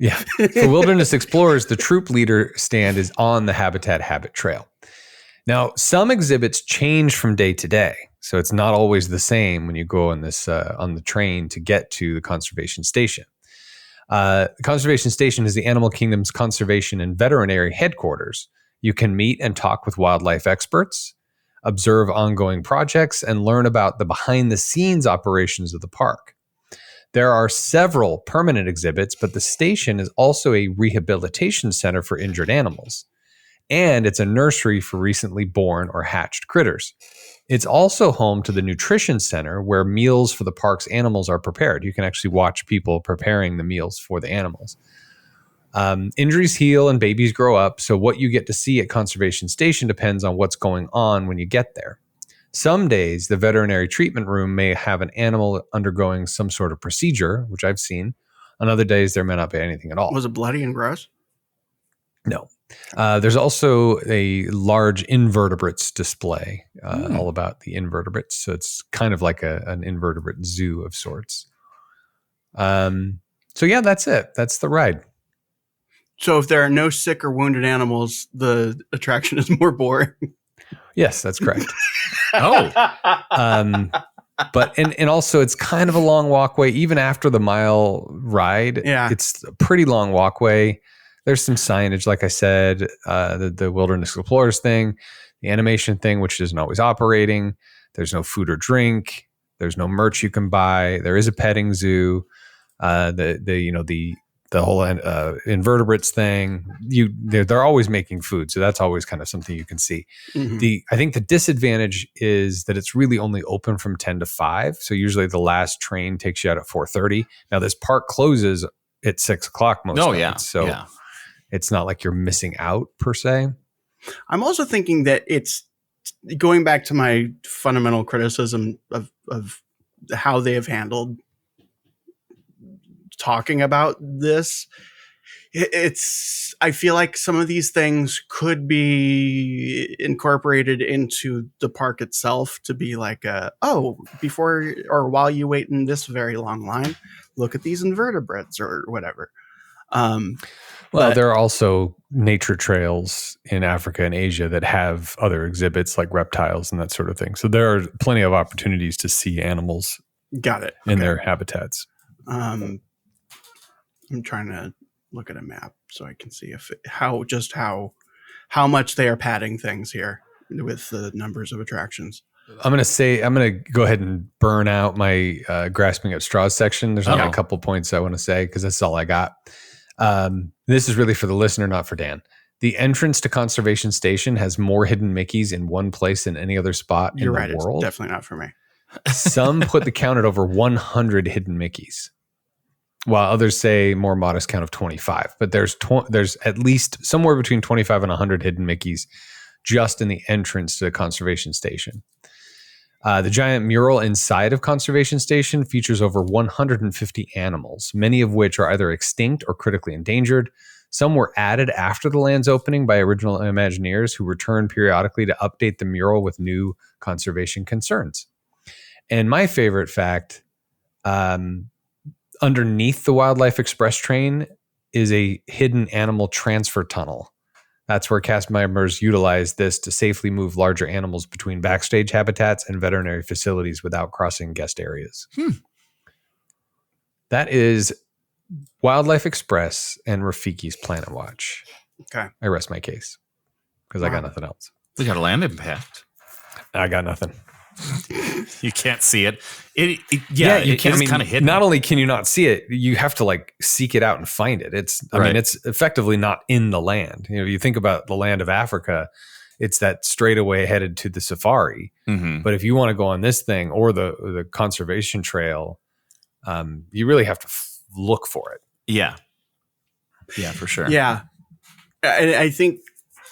Yeah. For Wilderness Explorers, the troop leader stand is on the Habitat Habit Trail. Now, some exhibits change from day to day, so it's not always the same when you go on the train to get to the Conservation Station. The Conservation Station is the Animal Kingdom's conservation and veterinary headquarters. You can meet and talk with wildlife experts, observe ongoing projects, and learn about the behind-the-scenes operations of the park. There are several permanent exhibits, but the station is also a rehabilitation center for injured animals. And it's a nursery for recently born or hatched critters. It's also home to the nutrition center where meals for the park's animals are prepared. You can actually watch people preparing the meals for the animals. Injuries heal and babies grow up, so what you get to see at Conservation Station depends on what's going on when you get there. Some days, the veterinary treatment room may have an animal undergoing some sort of procedure, which I've seen. On other days, there may not be anything at all. Was it bloody and gross? No. There's also a large invertebrates display, all about the invertebrates. So it's kind of like an invertebrate zoo of sorts. So yeah, that's it. That's the ride. So if there are no sick or wounded animals, the attraction is more boring. Yes, that's correct. Oh. But and also it's kind of a long walkway, even after the mile ride. Yeah. It's a pretty long walkway. There's some signage, like I said, the Wilderness Explorers thing, the animation thing, which isn't always operating. There's no food or drink. There's no merch you can buy. There is a petting zoo. The whole invertebrates thing. They're always making food, so that's always kind of something you can see. Mm-hmm. I think the disadvantage is that it's really only open from 10 to 5. So usually the last train takes you out at 4:30. Now this park closes at 6 o'clock most nights, so it's not like you're missing out per se. I'm also thinking that it's going back to my fundamental criticism of how they have handled talking about this. I feel like some of these things could be incorporated into the park itself to be like before or while you wait in this very long line, look at these invertebrates or whatever. Well, there are also nature trails in Africa and Asia that have other exhibits like reptiles and that sort of thing. So there are plenty of opportunities to see animals. Got it. In their habitats. I'm trying to look at a map so I can see how much they are padding things here with the numbers of attractions. I'm going to go ahead and burn out my grasping at straws section. There's only a couple points I want to say because that's all I got. This is really for the listener, not for Dan. The entrance to Conservation Station has more hidden Mickeys in one place than any other spot in the world. It's definitely not for me. Some put the count at over 100 hidden Mickeys, while others say more modest count of 25. But there's at least somewhere between 25 and 100 hidden Mickeys just in the entrance to the Conservation Station. The giant mural inside of Conservation Station features over 150 animals, many of which are either extinct or critically endangered. Some were added after the land's opening by original Imagineers who return periodically to update the mural with new conservation concerns. And my favorite fact, underneath the Wildlife Express train is a hidden animal transfer tunnel. That's where cast members utilize this to safely move larger animals between backstage habitats and veterinary facilities without crossing guest areas. That is Wildlife Express and Rafiki's Planet Watch. Okay. I rest my case because I got nothing else. We got a land impact. I got nothing. You can't see it. You can. It's kind of hidden. Not only can you not see it, you have to like seek it out and find it. It's effectively not in the land. You know, you think about the land of Africa, it's that straightaway headed to the safari. Mm-hmm. But if you want to go on this thing or the conservation trail, you really have to look for it. Yeah, for sure. Yeah, I think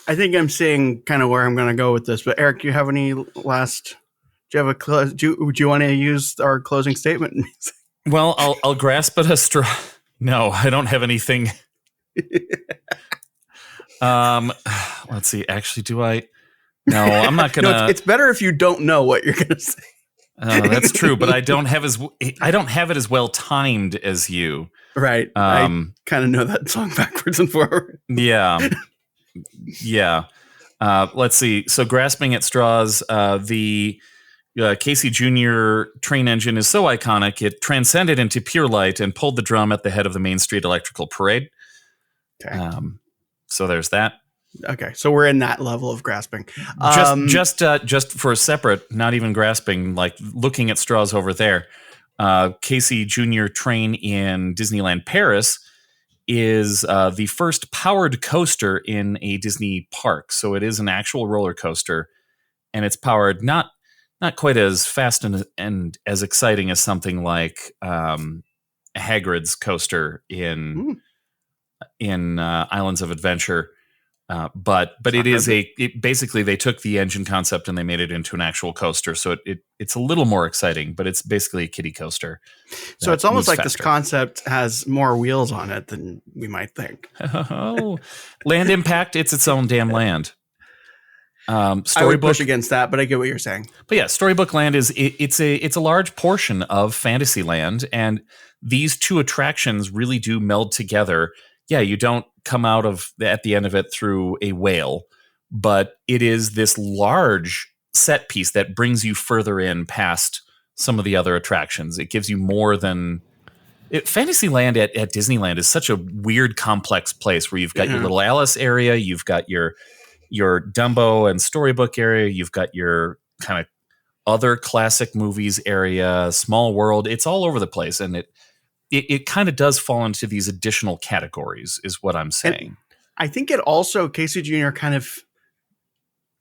I'm seeing kind of where I'm going to go with this. But Eric, do you have any last? Do you have do you want to use our closing statement? Well, I'll grasp at a straw. No, I don't have anything. Let's see. Actually, do I? No, I'm not gonna. No, it's better if you don't know what you're gonna say. That's true, but I don't have it as well timed as you. Right. I kind of know that song backwards and forward. Yeah. Let's see. So, grasping at straws, the Casey Jr train engine is so iconic it transcended into pure light and pulled the drum at the head of the Main Street Electrical Parade. Okay. So there's that. Okay, so we're in that level of grasping. Just for a separate, not even grasping, like looking at straws over there. Casey Jr train in Disneyland Paris is the first powered coaster in a Disney park. So it is an actual roller coaster, and it's powered not quite as fast and as exciting as something like Hagrid's coaster in Islands of Adventure. But basically they took the engine concept and they made it into an actual coaster. So it's a little more exciting, but it's basically a kiddie coaster. So it's almost like this concept has more wheels on it than we might think. Oh, Land Impact. It's its own damn land. I would push against that, but I get what you're saying. But yeah, Storybook Land it's a large portion of Fantasyland, and these two attractions really do meld together. Yeah, you don't come out of at the end of it through a whale, but it is this large set piece that brings you further in past some of the other attractions. It gives you more than Fantasyland at Disneyland is such a weird, complex place where you've got your little Alice area, you've got your Dumbo and Storybook area, you've got your kind of other classic movies area, Small World. It's all over the place, and it kind of does fall into these additional categories is what I'm saying. And I think it also, Casey Jr. kind of,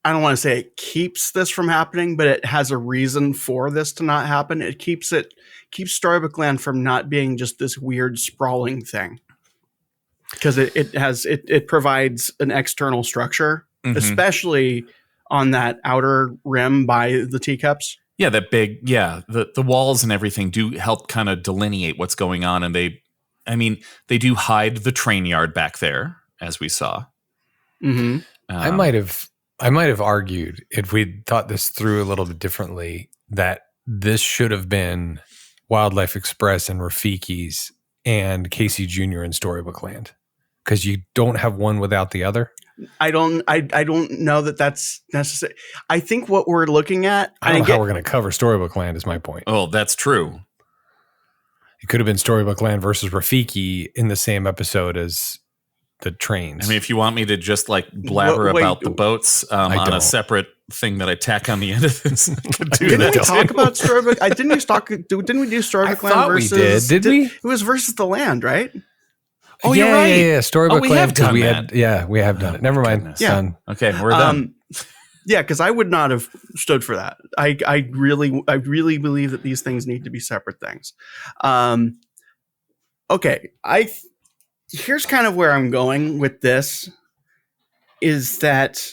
I don't want to say it keeps this from happening, but it has a reason for this to not happen. It keeps Storybook Land from not being just this weird sprawling thing. Because it provides an external structure, especially on that outer rim by the teacups. Yeah, that big, the walls and everything do help kind of delineate what's going on. And they do hide the train yard back there, as we saw. Mm-hmm. I might have argued, if we'd thought this through a little bit differently, that this should have been Wildlife Express and Rafiki's and Casey Jr. and Storybook Land, because you don't have one without the other. I don't know that that's necessary. I think what we're looking at, I don't know how we're going to cover Storybook Land is my point. Oh, that's true. It could have been Storybook Land versus Rafiki in the same episode as the trains. I mean, if you want me to just like blabber about the boats on a separate thing that I tack on the end of this, I could do didn't that. We talk about Storybook? Didn't we do Storybook Land versus? Did we? It was versus the land, right? Oh, you're right. Yeah. Storybook we Land. have done that. We have done it. Never mind. Yeah. Okay, we're done. Yeah, because I would not have stood for that. I really believe that these things need to be separate things. Okay, here's kind of where I'm going with this. Is that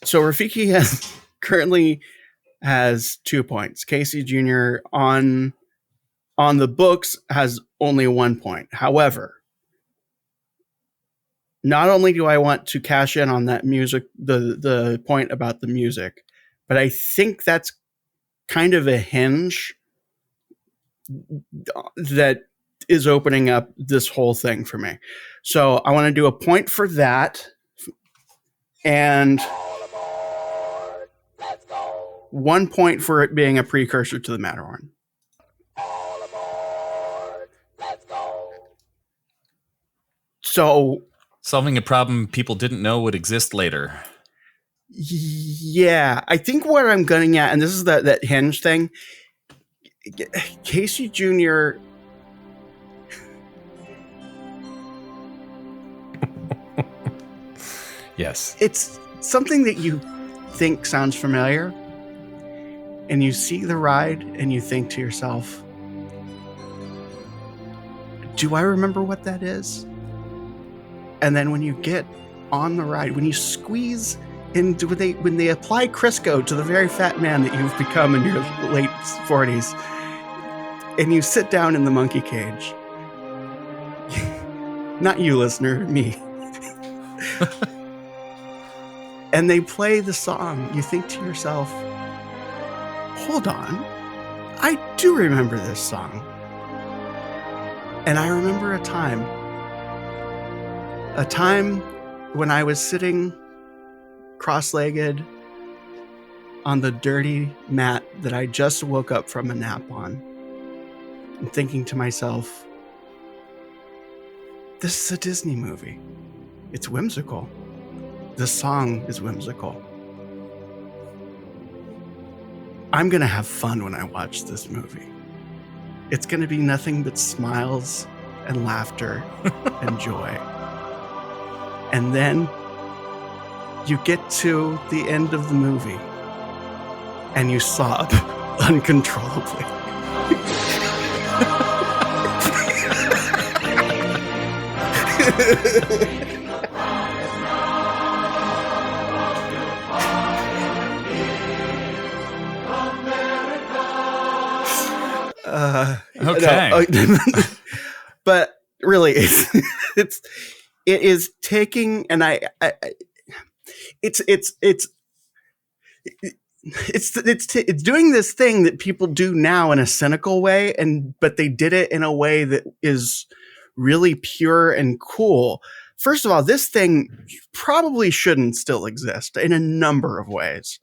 so? Rafiki currently has 2 points. Casey Jr. on the books has only 1 point. However, not only do I want to cash in on that music, the point about the music, but I think that's kind of a hinge that is opening up this whole thing for me. So I want to do a point for that, and 1 point for it being a precursor to the Matterhorn. So solving a problem people didn't know would exist later. Yeah, I think what I'm getting at, and this is that hinge thing, Casey Jr. Yes. It's something that you think sounds familiar, and you see the ride and you think to yourself, do I remember what that is? And then when you get on the ride, when you squeeze into, when they apply Crisco to the very fat man that you've become in your late 40s, and you sit down in the monkey cage, not you, listener, me, and they play the song, you think to yourself, hold on, I do remember this song. And I remember a time when I was sitting cross-legged on the dirty mat that I just woke up from a nap on, and thinking to myself, this is a Disney movie. It's whimsical. The song is whimsical. I'm going to have fun when I watch this movie. It's going to be nothing but smiles and laughter and joy. And then you get to the end of the movie and you sob uncontrollably. Okay. No, but really, it is taking, and it's doing this thing that people do now in a cynical way, but they did it in a way that is really pure and cool. First of all, this thing probably shouldn't still exist in a number of ways.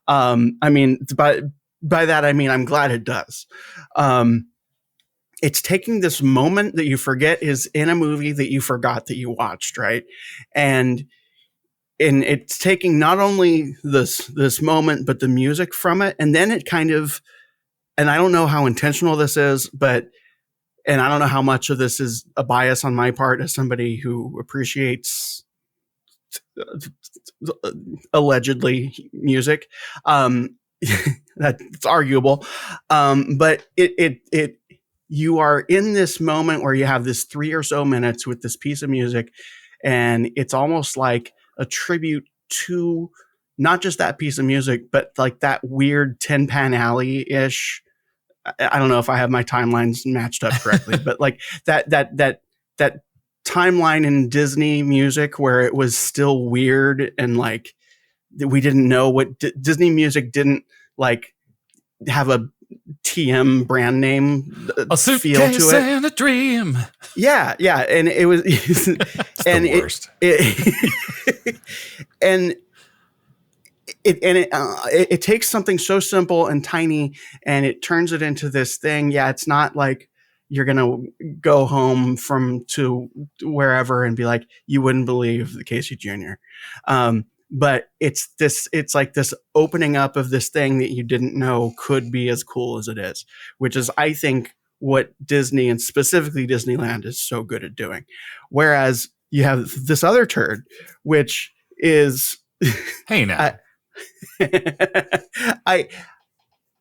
I mean, by that I mean I'm glad it does. It's taking this moment that you forget is in a movie that you forgot that you watched, right? And it's taking not only this moment, but the music from it. And then it kind of, and I don't know how intentional this is, and I don't know how much of this is a bias on my part as somebody who appreciates allegedly music. That's arguable. But you are in this moment where you have this 3 or so minutes with this piece of music, and it's almost like a tribute to not just that piece of music, but like that weird Tin Pan Alley-ish. I don't know if I have my timelines matched up correctly, but like that timeline in Disney music where it was still weird and like we didn't know what Disney music didn't like have a TM brand name a suitcase feel to it. And a dream. Yeah, and it was and the worst. It takes something so simple and tiny and it turns it into this thing. Yeah, it's not like you're gonna go home to wherever and be like, you wouldn't believe the Casey Jr. But it's like this opening up of this thing that you didn't know could be as cool as it is, which is, I think, what Disney and specifically Disneyland is so good at doing. Whereas you have this other turd, which is, hey now, I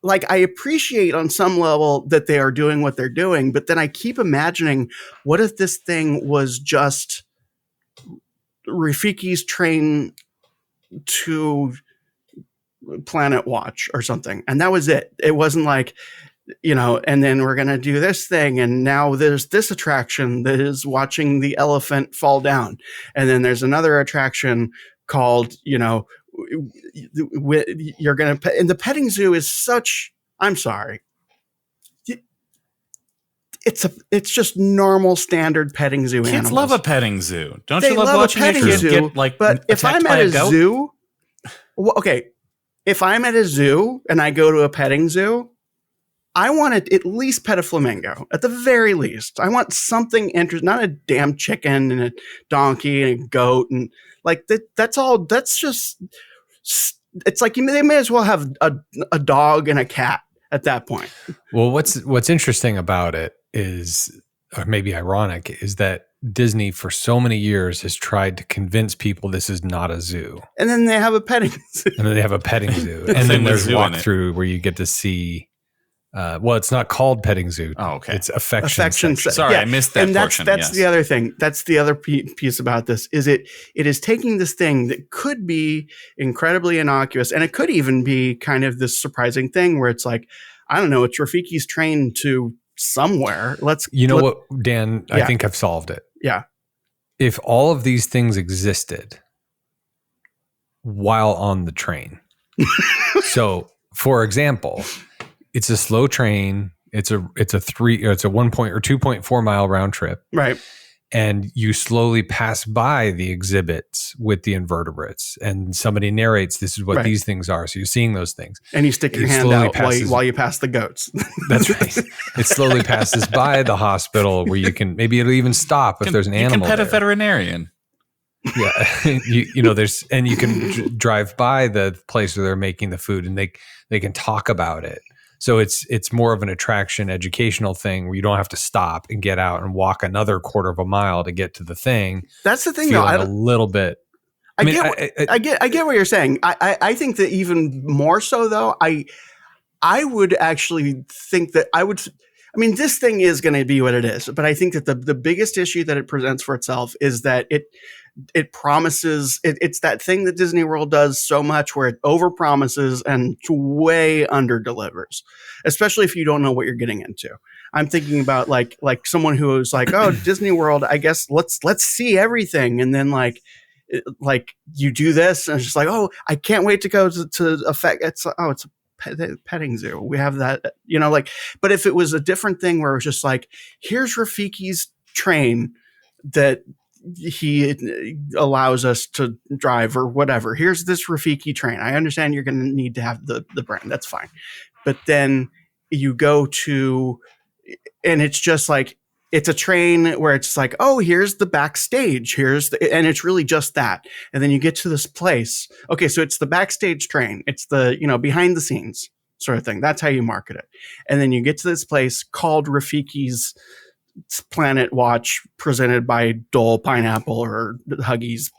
appreciate on some level that they are doing what they're doing, but then I keep imagining, what if this thing was just Rafiki's train to Planet Watch or something, and that was it. It wasn't like, and then we're gonna do this thing, and now there's this attraction that is watching the elephant fall down, and then there's another attraction called, you're gonna and the petting zoo is such, I'm sorry, it's just normal standard petting zoo. Kids animals love a petting zoo. Don't they you love watching a petting your kid zoo, get like but if I'm at a zoo, okay, if I'm at a zoo and I go to a petting zoo, I want to at least pet a flamingo. At the very least, I want something interesting, not a damn chicken and a donkey and a goat and like that. That's all. That's just. It's like they may as well have a dog and a cat at that point. Well, what's interesting about it is, or maybe ironic, is that Disney for so many years has tried to convince people this is not a zoo. And then they have a petting zoo. And then there's walkthrough where you get to see, it's not called petting zoo. Oh, okay. It's affection. Sorry, I missed that portion. That's the other thing. That's the other piece about this is it is taking this thing that could be incredibly innocuous, and it could even be kind of this surprising thing where it's like, I don't know, it's Rafiki's train to somewhere. What, Dan? Yeah. I think I've solved it. Yeah. If all of these things existed while on the train, so for example, it's a slow train. It's a 2.4 mile round trip. Right. And you slowly pass by the exhibits with the invertebrates, and somebody narrates, this is what these things are. So you're seeing those things. And you stick your hand out while you pass the goats. That's right. It slowly passes by the hospital where maybe it'll even stop if there's an animal. You can pet a veterinarian. Yeah. There's, and you can drive by the place where they're making the food, and they can talk about it. So it's more of an attraction educational thing where you don't have to stop and get out and walk another quarter of a mile to get to the thing. That's the thing, though. A little bit. I get what you're saying. I think that even more so, though, I would actually think that this thing is going to be what it is, but I think that the biggest issue that it presents for itself is that it promises. It's that thing that Disney World does so much, where it over promises and way under delivers, especially if you don't know what you're getting into. I'm thinking about like someone who was like, oh, Disney World, I guess let's see everything, and then like you do this, and it's just like, oh, I can't wait to go to affect. It's a petting zoo. We have that, like. But if it was a different thing where it was just like, here's Rafiki's train that he allows us to drive or whatever. Here's this Rafiki train. I understand you're going to need to have the brand. That's fine. But then you go to, and it's just like, it's a train where it's like, oh, here's the backstage. And it's really just that. And then you get to this place. Okay, so it's the backstage train. It's the, behind the scenes sort of thing. That's how you market it. And then you get to this place called Rafiki's Planet Watch, presented by Dole Pineapple or Huggies.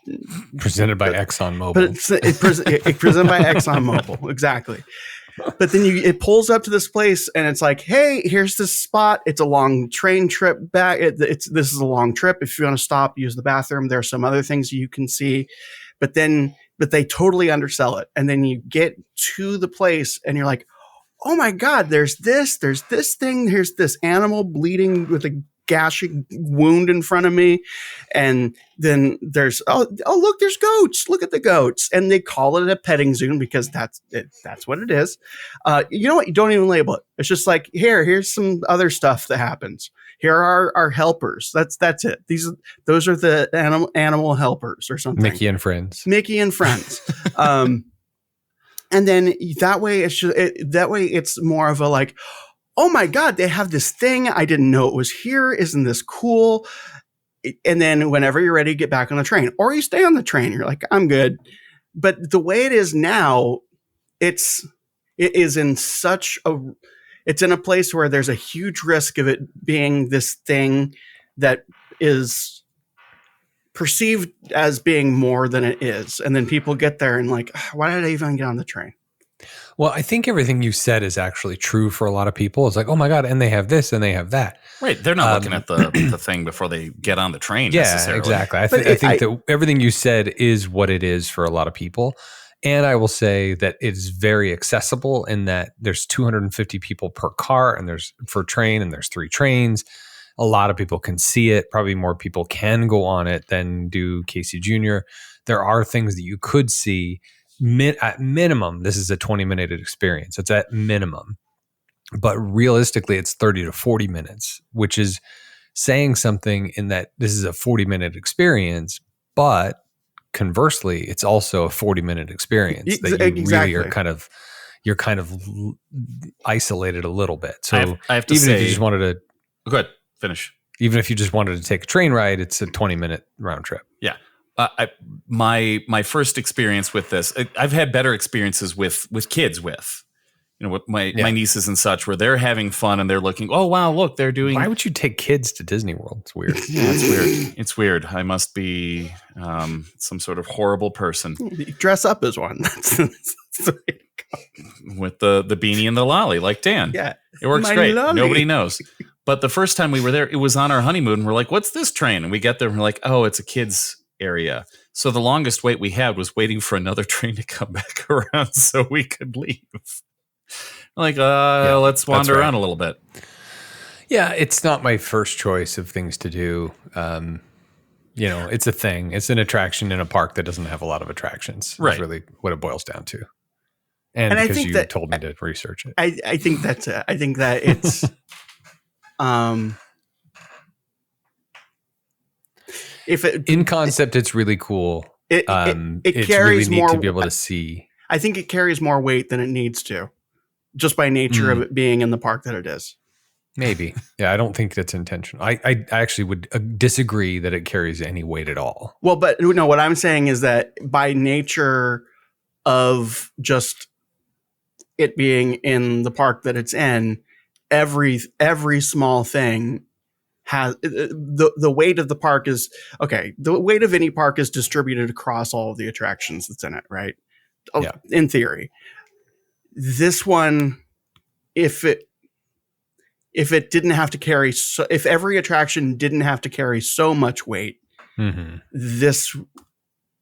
Presented by ExxonMobil. But it's presented by ExxonMobil. Exactly. But then it pulls up to this place, and it's like, hey, here's this spot. It's a long train trip back. This is a long trip. If you want to stop, use the bathroom. There are some other things you can see, but they totally undersell it. And then you get to the place, and you're like, oh my God, there's this thing. Here's this animal bleeding with a gashing wound in front of me. And then there's, oh, look, there's goats. Look at the goats. And they call it a petting zoo because that's what it is. You know what? You don't even label it. It's just like, here's some other stuff that happens. Here are our helpers. That's it. Those are the animal helpers or something. Mickey and Friends. And then that way it's more of a like, oh my God, they have this thing. I didn't know it was here. Isn't this cool? And then whenever you're ready, get back on the train, or you stay on the train. You're like, I'm good. But the way it is now, it's in a place where there's a huge risk of it being this thing that is perceived as being more than it is. And then people get there and like, why did I even get on the train? Well, I think everything you said is actually true for a lot of people. It's like, oh my God, and they have this and they have that. Right. They're not looking at the thing before they get on the train necessarily. Exactly. I think that everything you said is what it is for a lot of people. And I will say that it's very accessible in that there's 250 people per car and there's 3 trains. A lot of people can see it. Probably more people can go on it than do Casey Jr. There are things that you could see. At minimum, this is a 20-minute experience. It's at minimum. But realistically, it's 30 to 40 minutes, which is saying something in that this is a 40-minute experience, but conversely, it's also a 40-minute experience that you really are you're kind of isolated a little bit. So I have to even say, if you just wanted to go ahead, finish. Even if you just wanted to take a train ride, it's a 20-minute round trip. Yeah. My first experience with this, I've had better experiences with kids with my nieces and such, where they're having fun and they're looking, oh wow, look, they're doing. Why would you take kids to Disney World? It's weird. Yeah, it's weird. It's weird. I must be some sort of horrible person. You dress up as one. That's the way to go. With the beanie and the lolly, like Dan. Yeah, it works my great. lolly. Nobody knows. But the first time we were there, it was on our honeymoon. And we're like, what's this train? And we get there and we're like, oh, it's a kids area. So the longest wait we had was waiting for another train to come back around so we could leave. Like, let's wander around a little bit. Yeah, it's not my first choice of things to do. It's a thing. It's an attraction in a park that doesn't have a lot of attractions. Right. That's really what it boils down to. And I because think you told me to research it. I think that's it. I think that it's in concept, it's really cool. It it's carries really neat more to be able to see. I think it carries more weight than it needs to, just by nature of it being in the park that it is. Maybe. Yeah, I don't think that's intentional. I actually would disagree that it carries any weight at all. Well, but no, what I'm saying is that by nature of just it being in the park that it's in, every small thing has the weight of the park is okay. The weight of any park is distributed across all of the attractions that's in it, right? Yeah. In theory. This one, if it didn't have to carry, if every attraction didn't have to carry so much weight, this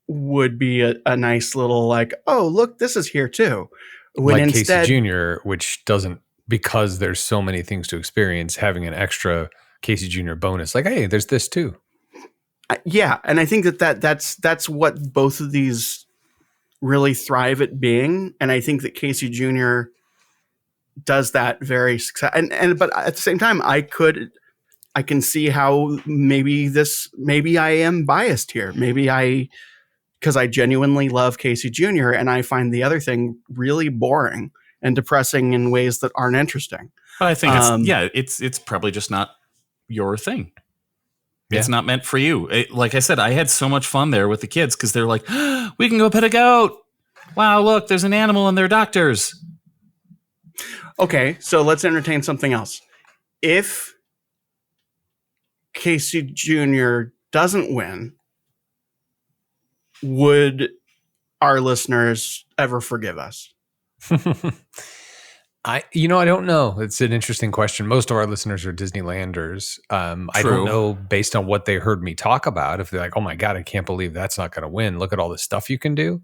would be a nice little like, oh, look, this is here too. When like instead, Casey Jr., which doesn't, because there's so many things to experience, having an extra Casey Jr. bonus, like, hey, there's this too. Yeah, and I think that's what both of these really thrive at being, and I think that Casey Jr. does that very success. And but at the same time, I can see how maybe I am biased here. Because I genuinely love Casey Jr. and I find the other thing really boring and depressing in ways that aren't interesting. But I think it's probably just not your thing. It's not meant for you. Like I said, I had so much fun there with the kids because they're like, oh, we can go pet a goat. Wow, look, there's an animal and they're doctors. Okay, so let's entertain something else. If Casey Jr. doesn't win, would our listeners ever forgive us? I don't know. It's an interesting question. Most of our listeners are Disneylanders. I don't know, based on what they heard me talk about, if they're like, oh my God, I can't believe that's not going to win. Look at all the stuff you can do.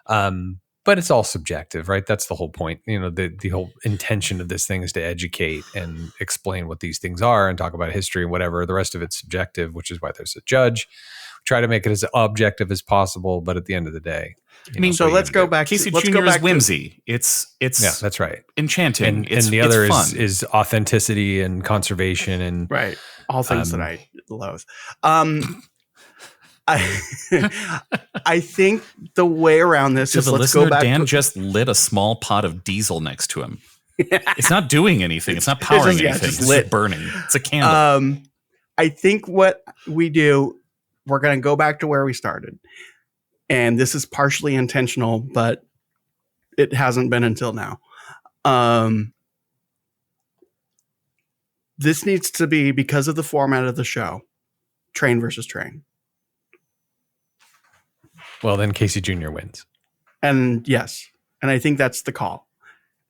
But it's all subjective, right? That's the whole point. The whole intention of this thing is to educate and explain what these things are and talk about history and whatever. The rest of it's subjective, which is why there's a judge. Try to make it as objective as possible, but at the end of the day, so let's go back. Casey Jr. is whimsy. It's that's right. Enchanting. And the other is authenticity and conservation and right. All things that I loathe. I think the way around this is let's go back. Dan just lit a small pot of diesel next to him. It's not doing anything. It's not powering anything. It's lit, burning. It's a candle. I think what we do, we're going to go back to where we started. And this is partially intentional, but it hasn't been until now. This needs to be, because of the format of the show, train versus train. Well, then Casey Jr. wins. And yes. And I think that's the call.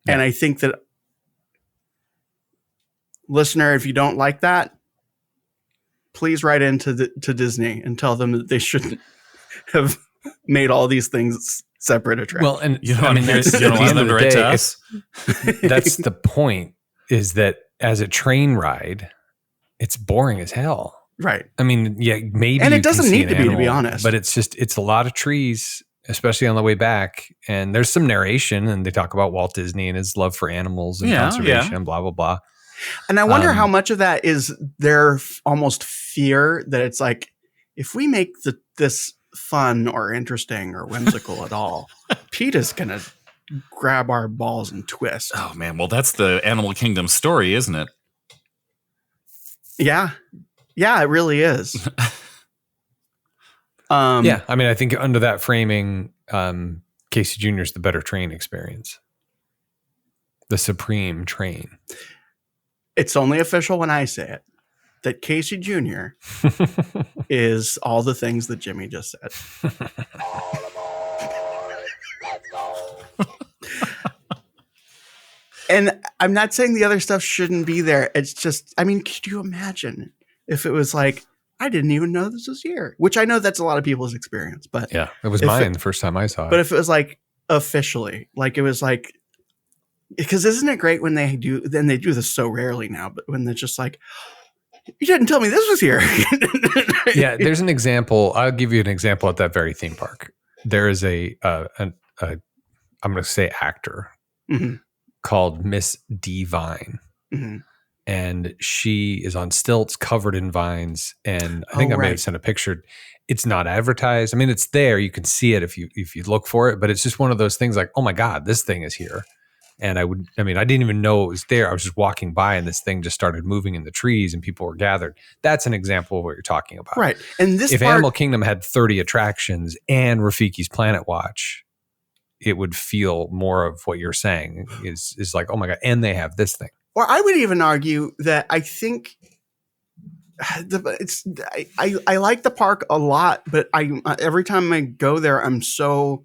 Yeah. And I think that, listener, if you don't like that, please write into to Disney and tell them that they shouldn't have made all these things separate attractions. Well, and you don't want them to write to us. That's the point, is that as a train ride, it's boring as hell. Right. I mean, yeah, maybe. And it doesn't need to be, to be honest. But it's a lot of trees, especially on the way back. And there's some narration, and they talk about Walt Disney and his love for animals and conservation and blah, blah, blah. And I wonder how much of that is their almost fear that it's like, if we make this fun or interesting or whimsical at all, PETA's going to grab our balls and twist. Oh, man. Well, that's the Animal Kingdom story, isn't it? Yeah. Yeah, it really is. Yeah. I mean, I think under that framing, Casey Jr. is the better train experience. The supreme train. It's only official when I say it, that Casey Jr. is all the things that Jimmy just said. And I'm not saying the other stuff shouldn't be there. It's just, I mean, could you imagine if it was like, I didn't even know this was here, which I know that's a lot of people's experience, but yeah, it was mine the first time I saw it. But if it was like officially, like it was like, because isn't it great when they do this so rarely now, but when they're just like, you didn't tell me this was here. Yeah, there's an example. I'll give you an example at that very theme park. There is I'm going to say actor called Miss D Vine. Mm-hmm. And she is on stilts covered in vines. And I think I may have sent a picture. It's not advertised. I mean, it's there. You can see it if you look for it, but it's just one of those things like, oh my God, this thing is here. And I didn't even know it was there. I was just walking by and this thing just started moving in the trees and people were gathered. That's an example of what you're talking about. Right. And if Animal Kingdom had 30 attractions and Rafiki's Planet Watch, it would feel more of what you're saying is like, oh my God. And they have this thing. Or I would even argue that I think I like the park a lot, but every time I go there, I'm so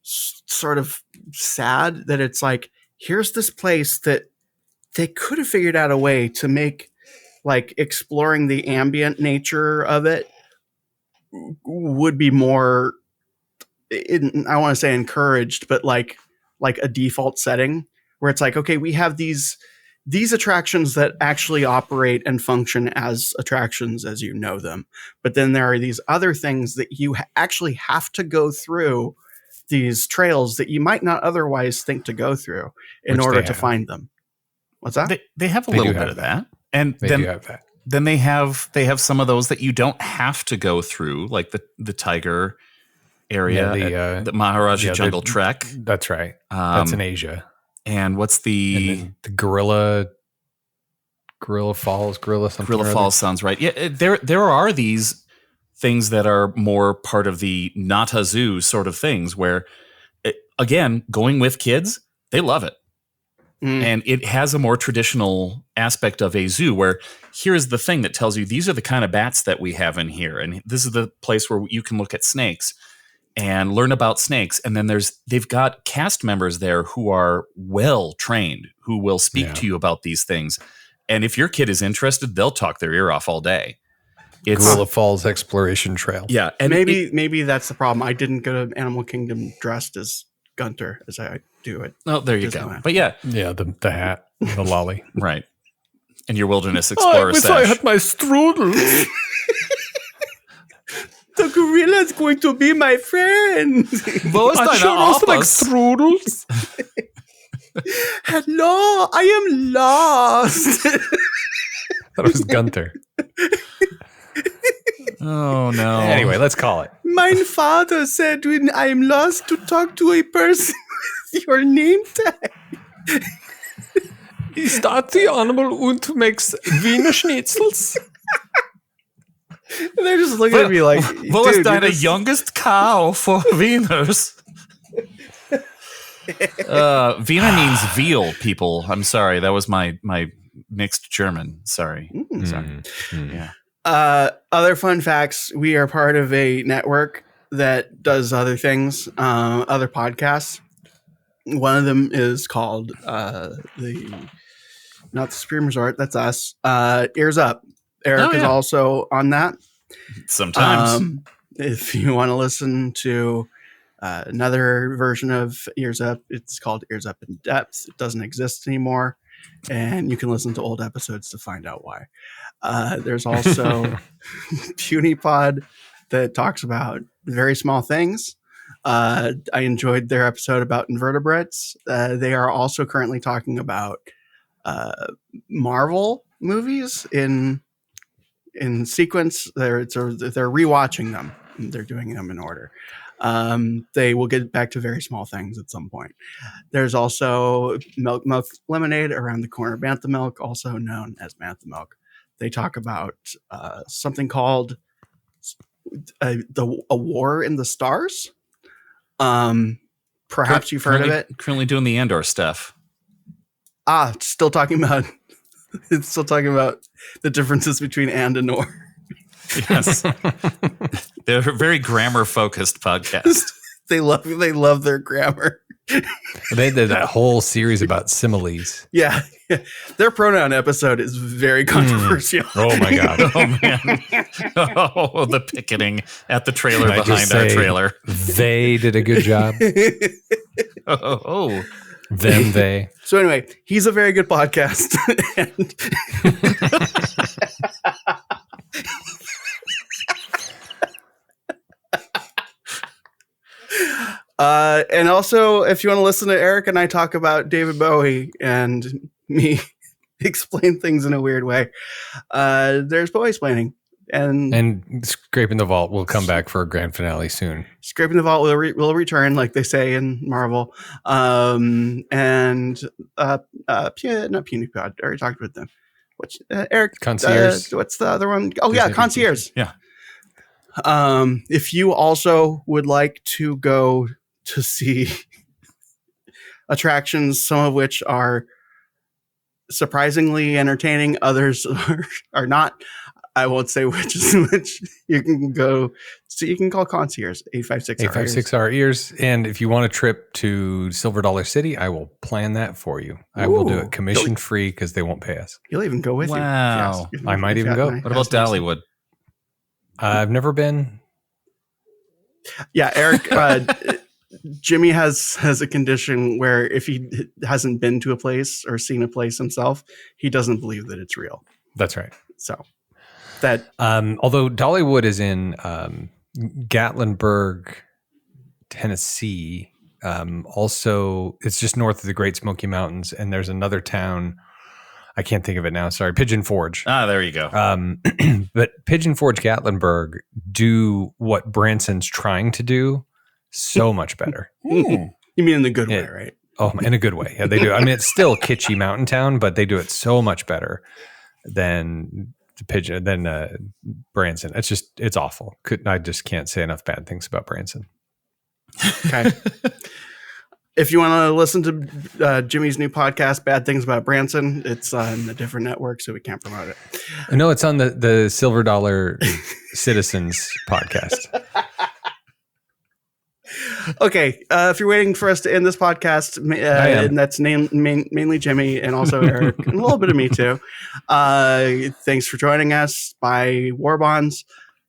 sort of sad that it's like, here's this place that they could have figured out a way to make like exploring the ambient nature of it would be more, I want to say encouraged, but like a default setting where it's like, okay, we have these attractions that actually operate and function as attractions as you know them. But then there are these other things that you actually have to go through, these trails that you might not otherwise think to go through in order to find them. What's that? They have a little bit of that. And then, then they have some of those that you don't have to go through, like the tiger area, the Maharaja Jungle Trek. That's right. That's in Asia. And what's the Gorilla Falls? Gorilla Falls sounds right. Yeah, there are these things that are more part of the not a zoo sort of things where, again, going with kids, they love it. And it has a more traditional aspect of a zoo where here's the thing that tells you these are the kind of bats that we have in here. And this is the place where you can look at snakes and learn about snakes. And then they've got cast members there who are well trained, who will speak to you about these things. And if your kid is interested, they'll talk their ear off all day. It's Gorilla Falls Exploration Trail. Yeah. And maybe that's the problem. I didn't go to Animal Kingdom dressed as Gunter as I do it. Oh, there you go. But yeah. Yeah, the hat, the lolly. Right. And your Wilderness Explorer sash. I had my strudel. The gorilla is going to be my friend. I sure also like strudels. Hello, I am lost. That was Gunter. Oh, no. Anyway, let's call it. My father said when I am lost to talk to a person with your name tag. Is that the animal und makes Wiener Schnitzels? And they're just looking at me like, what was that, the youngest cow for Wieners? Wiener means veal, people. I'm sorry. That was my mixed German. Sorry. Sorry. Yeah. Other fun facts. We are part of a network that does other things, other podcasts. One of them is called not the Supreme Resort. That's us. Ears Up. Eric is also on that. Sometimes. If you want to listen to another version of Ears Up, it's called Ears Up in Depth. It doesn't exist anymore. And you can listen to old episodes to find out why. There's also PewniePod that talks about very small things. I enjoyed their episode about invertebrates. They are also currently talking about Marvel movies in sequence. They're rewatching them. They're doing them in order. They will get back to very small things at some point. There's also Milk Lemonade around the corner. Bantha Milk, also known as Bantha Milk. They talk about something called a War in the Stars. Perhaps you've heard of it. Currently doing the Andor stuff. Still talking about the differences between and or. Yes. They're a very grammar focused podcast. They love their grammar. They did that whole series about similes. Yeah. Their pronoun episode is very controversial. Oh my God. Oh man. Oh, the picketing at the trailer behind our trailer. They did a good job. Oh. Them, they. So anyway, he's a very good podcast. And also, if you want to listen to Eric and I talk about David Bowie and me explain things in a weird way, there's Bowie Explaining. And Scraping the Vault will come back for a grand finale soon. Scraping the Vault will return, like they say in Marvel. Not PewniePod. I already talked with them. What's Eric? Concierge. What's the other one? Oh, Disney, yeah, Concierge. Yeah. If you also would like to go to see attractions, some of which are surprisingly entertaining, others are not. I won't say which is which. You can go. So you can call Concierge 856 ears. And if you want a trip to Silver Dollar City, I will plan that for you. I will do it commission free because they won't pay us. You'll even go with you. Wow. Yes, I might even go. What about Dollywood? I've never been. Yeah, Eric. Jimmy has a condition where if he hasn't been to a place or seen a place himself, he doesn't believe that it's real. That's right. So that although Dollywood is in Gatlinburg, Tennessee, also it's just north of the Great Smoky Mountains, and there's another town. I can't think of it now. Sorry, Pigeon Forge. There you go. But Pigeon Forge, Gatlinburg do what Branson's trying to do so much better. You mean in the good way, right? Oh, in a good way. Yeah, they do. I mean, it's still kitschy mountain town, but they do it so much better than Branson. It's awful. I just can't say enough bad things about Branson. Okay. If you want to listen to Jimmy's new podcast, Bad Things About Branson, it's on a different network, so we can't promote it. No, it's on the Silver Dollar Citizens podcast. Okay, if you're waiting for us to end this podcast, and that's mainly Jimmy and also Eric, and a little bit of me too. Thanks for joining us. Buy war bonds.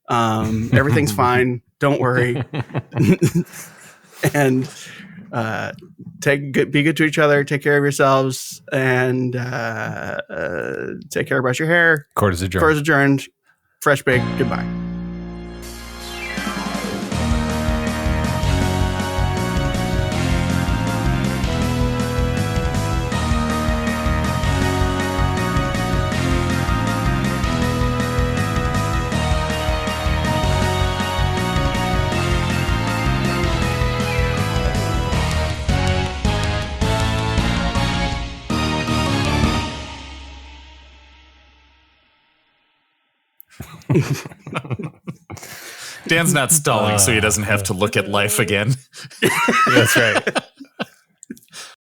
Everything's fine. Don't worry. And be good to each other. Take care of yourselves, and take care about your hair. Court is adjourned. Court is adjourned. Fresh baked. Goodbye. Dan's not stalling, so he doesn't have to look at life again. That's right.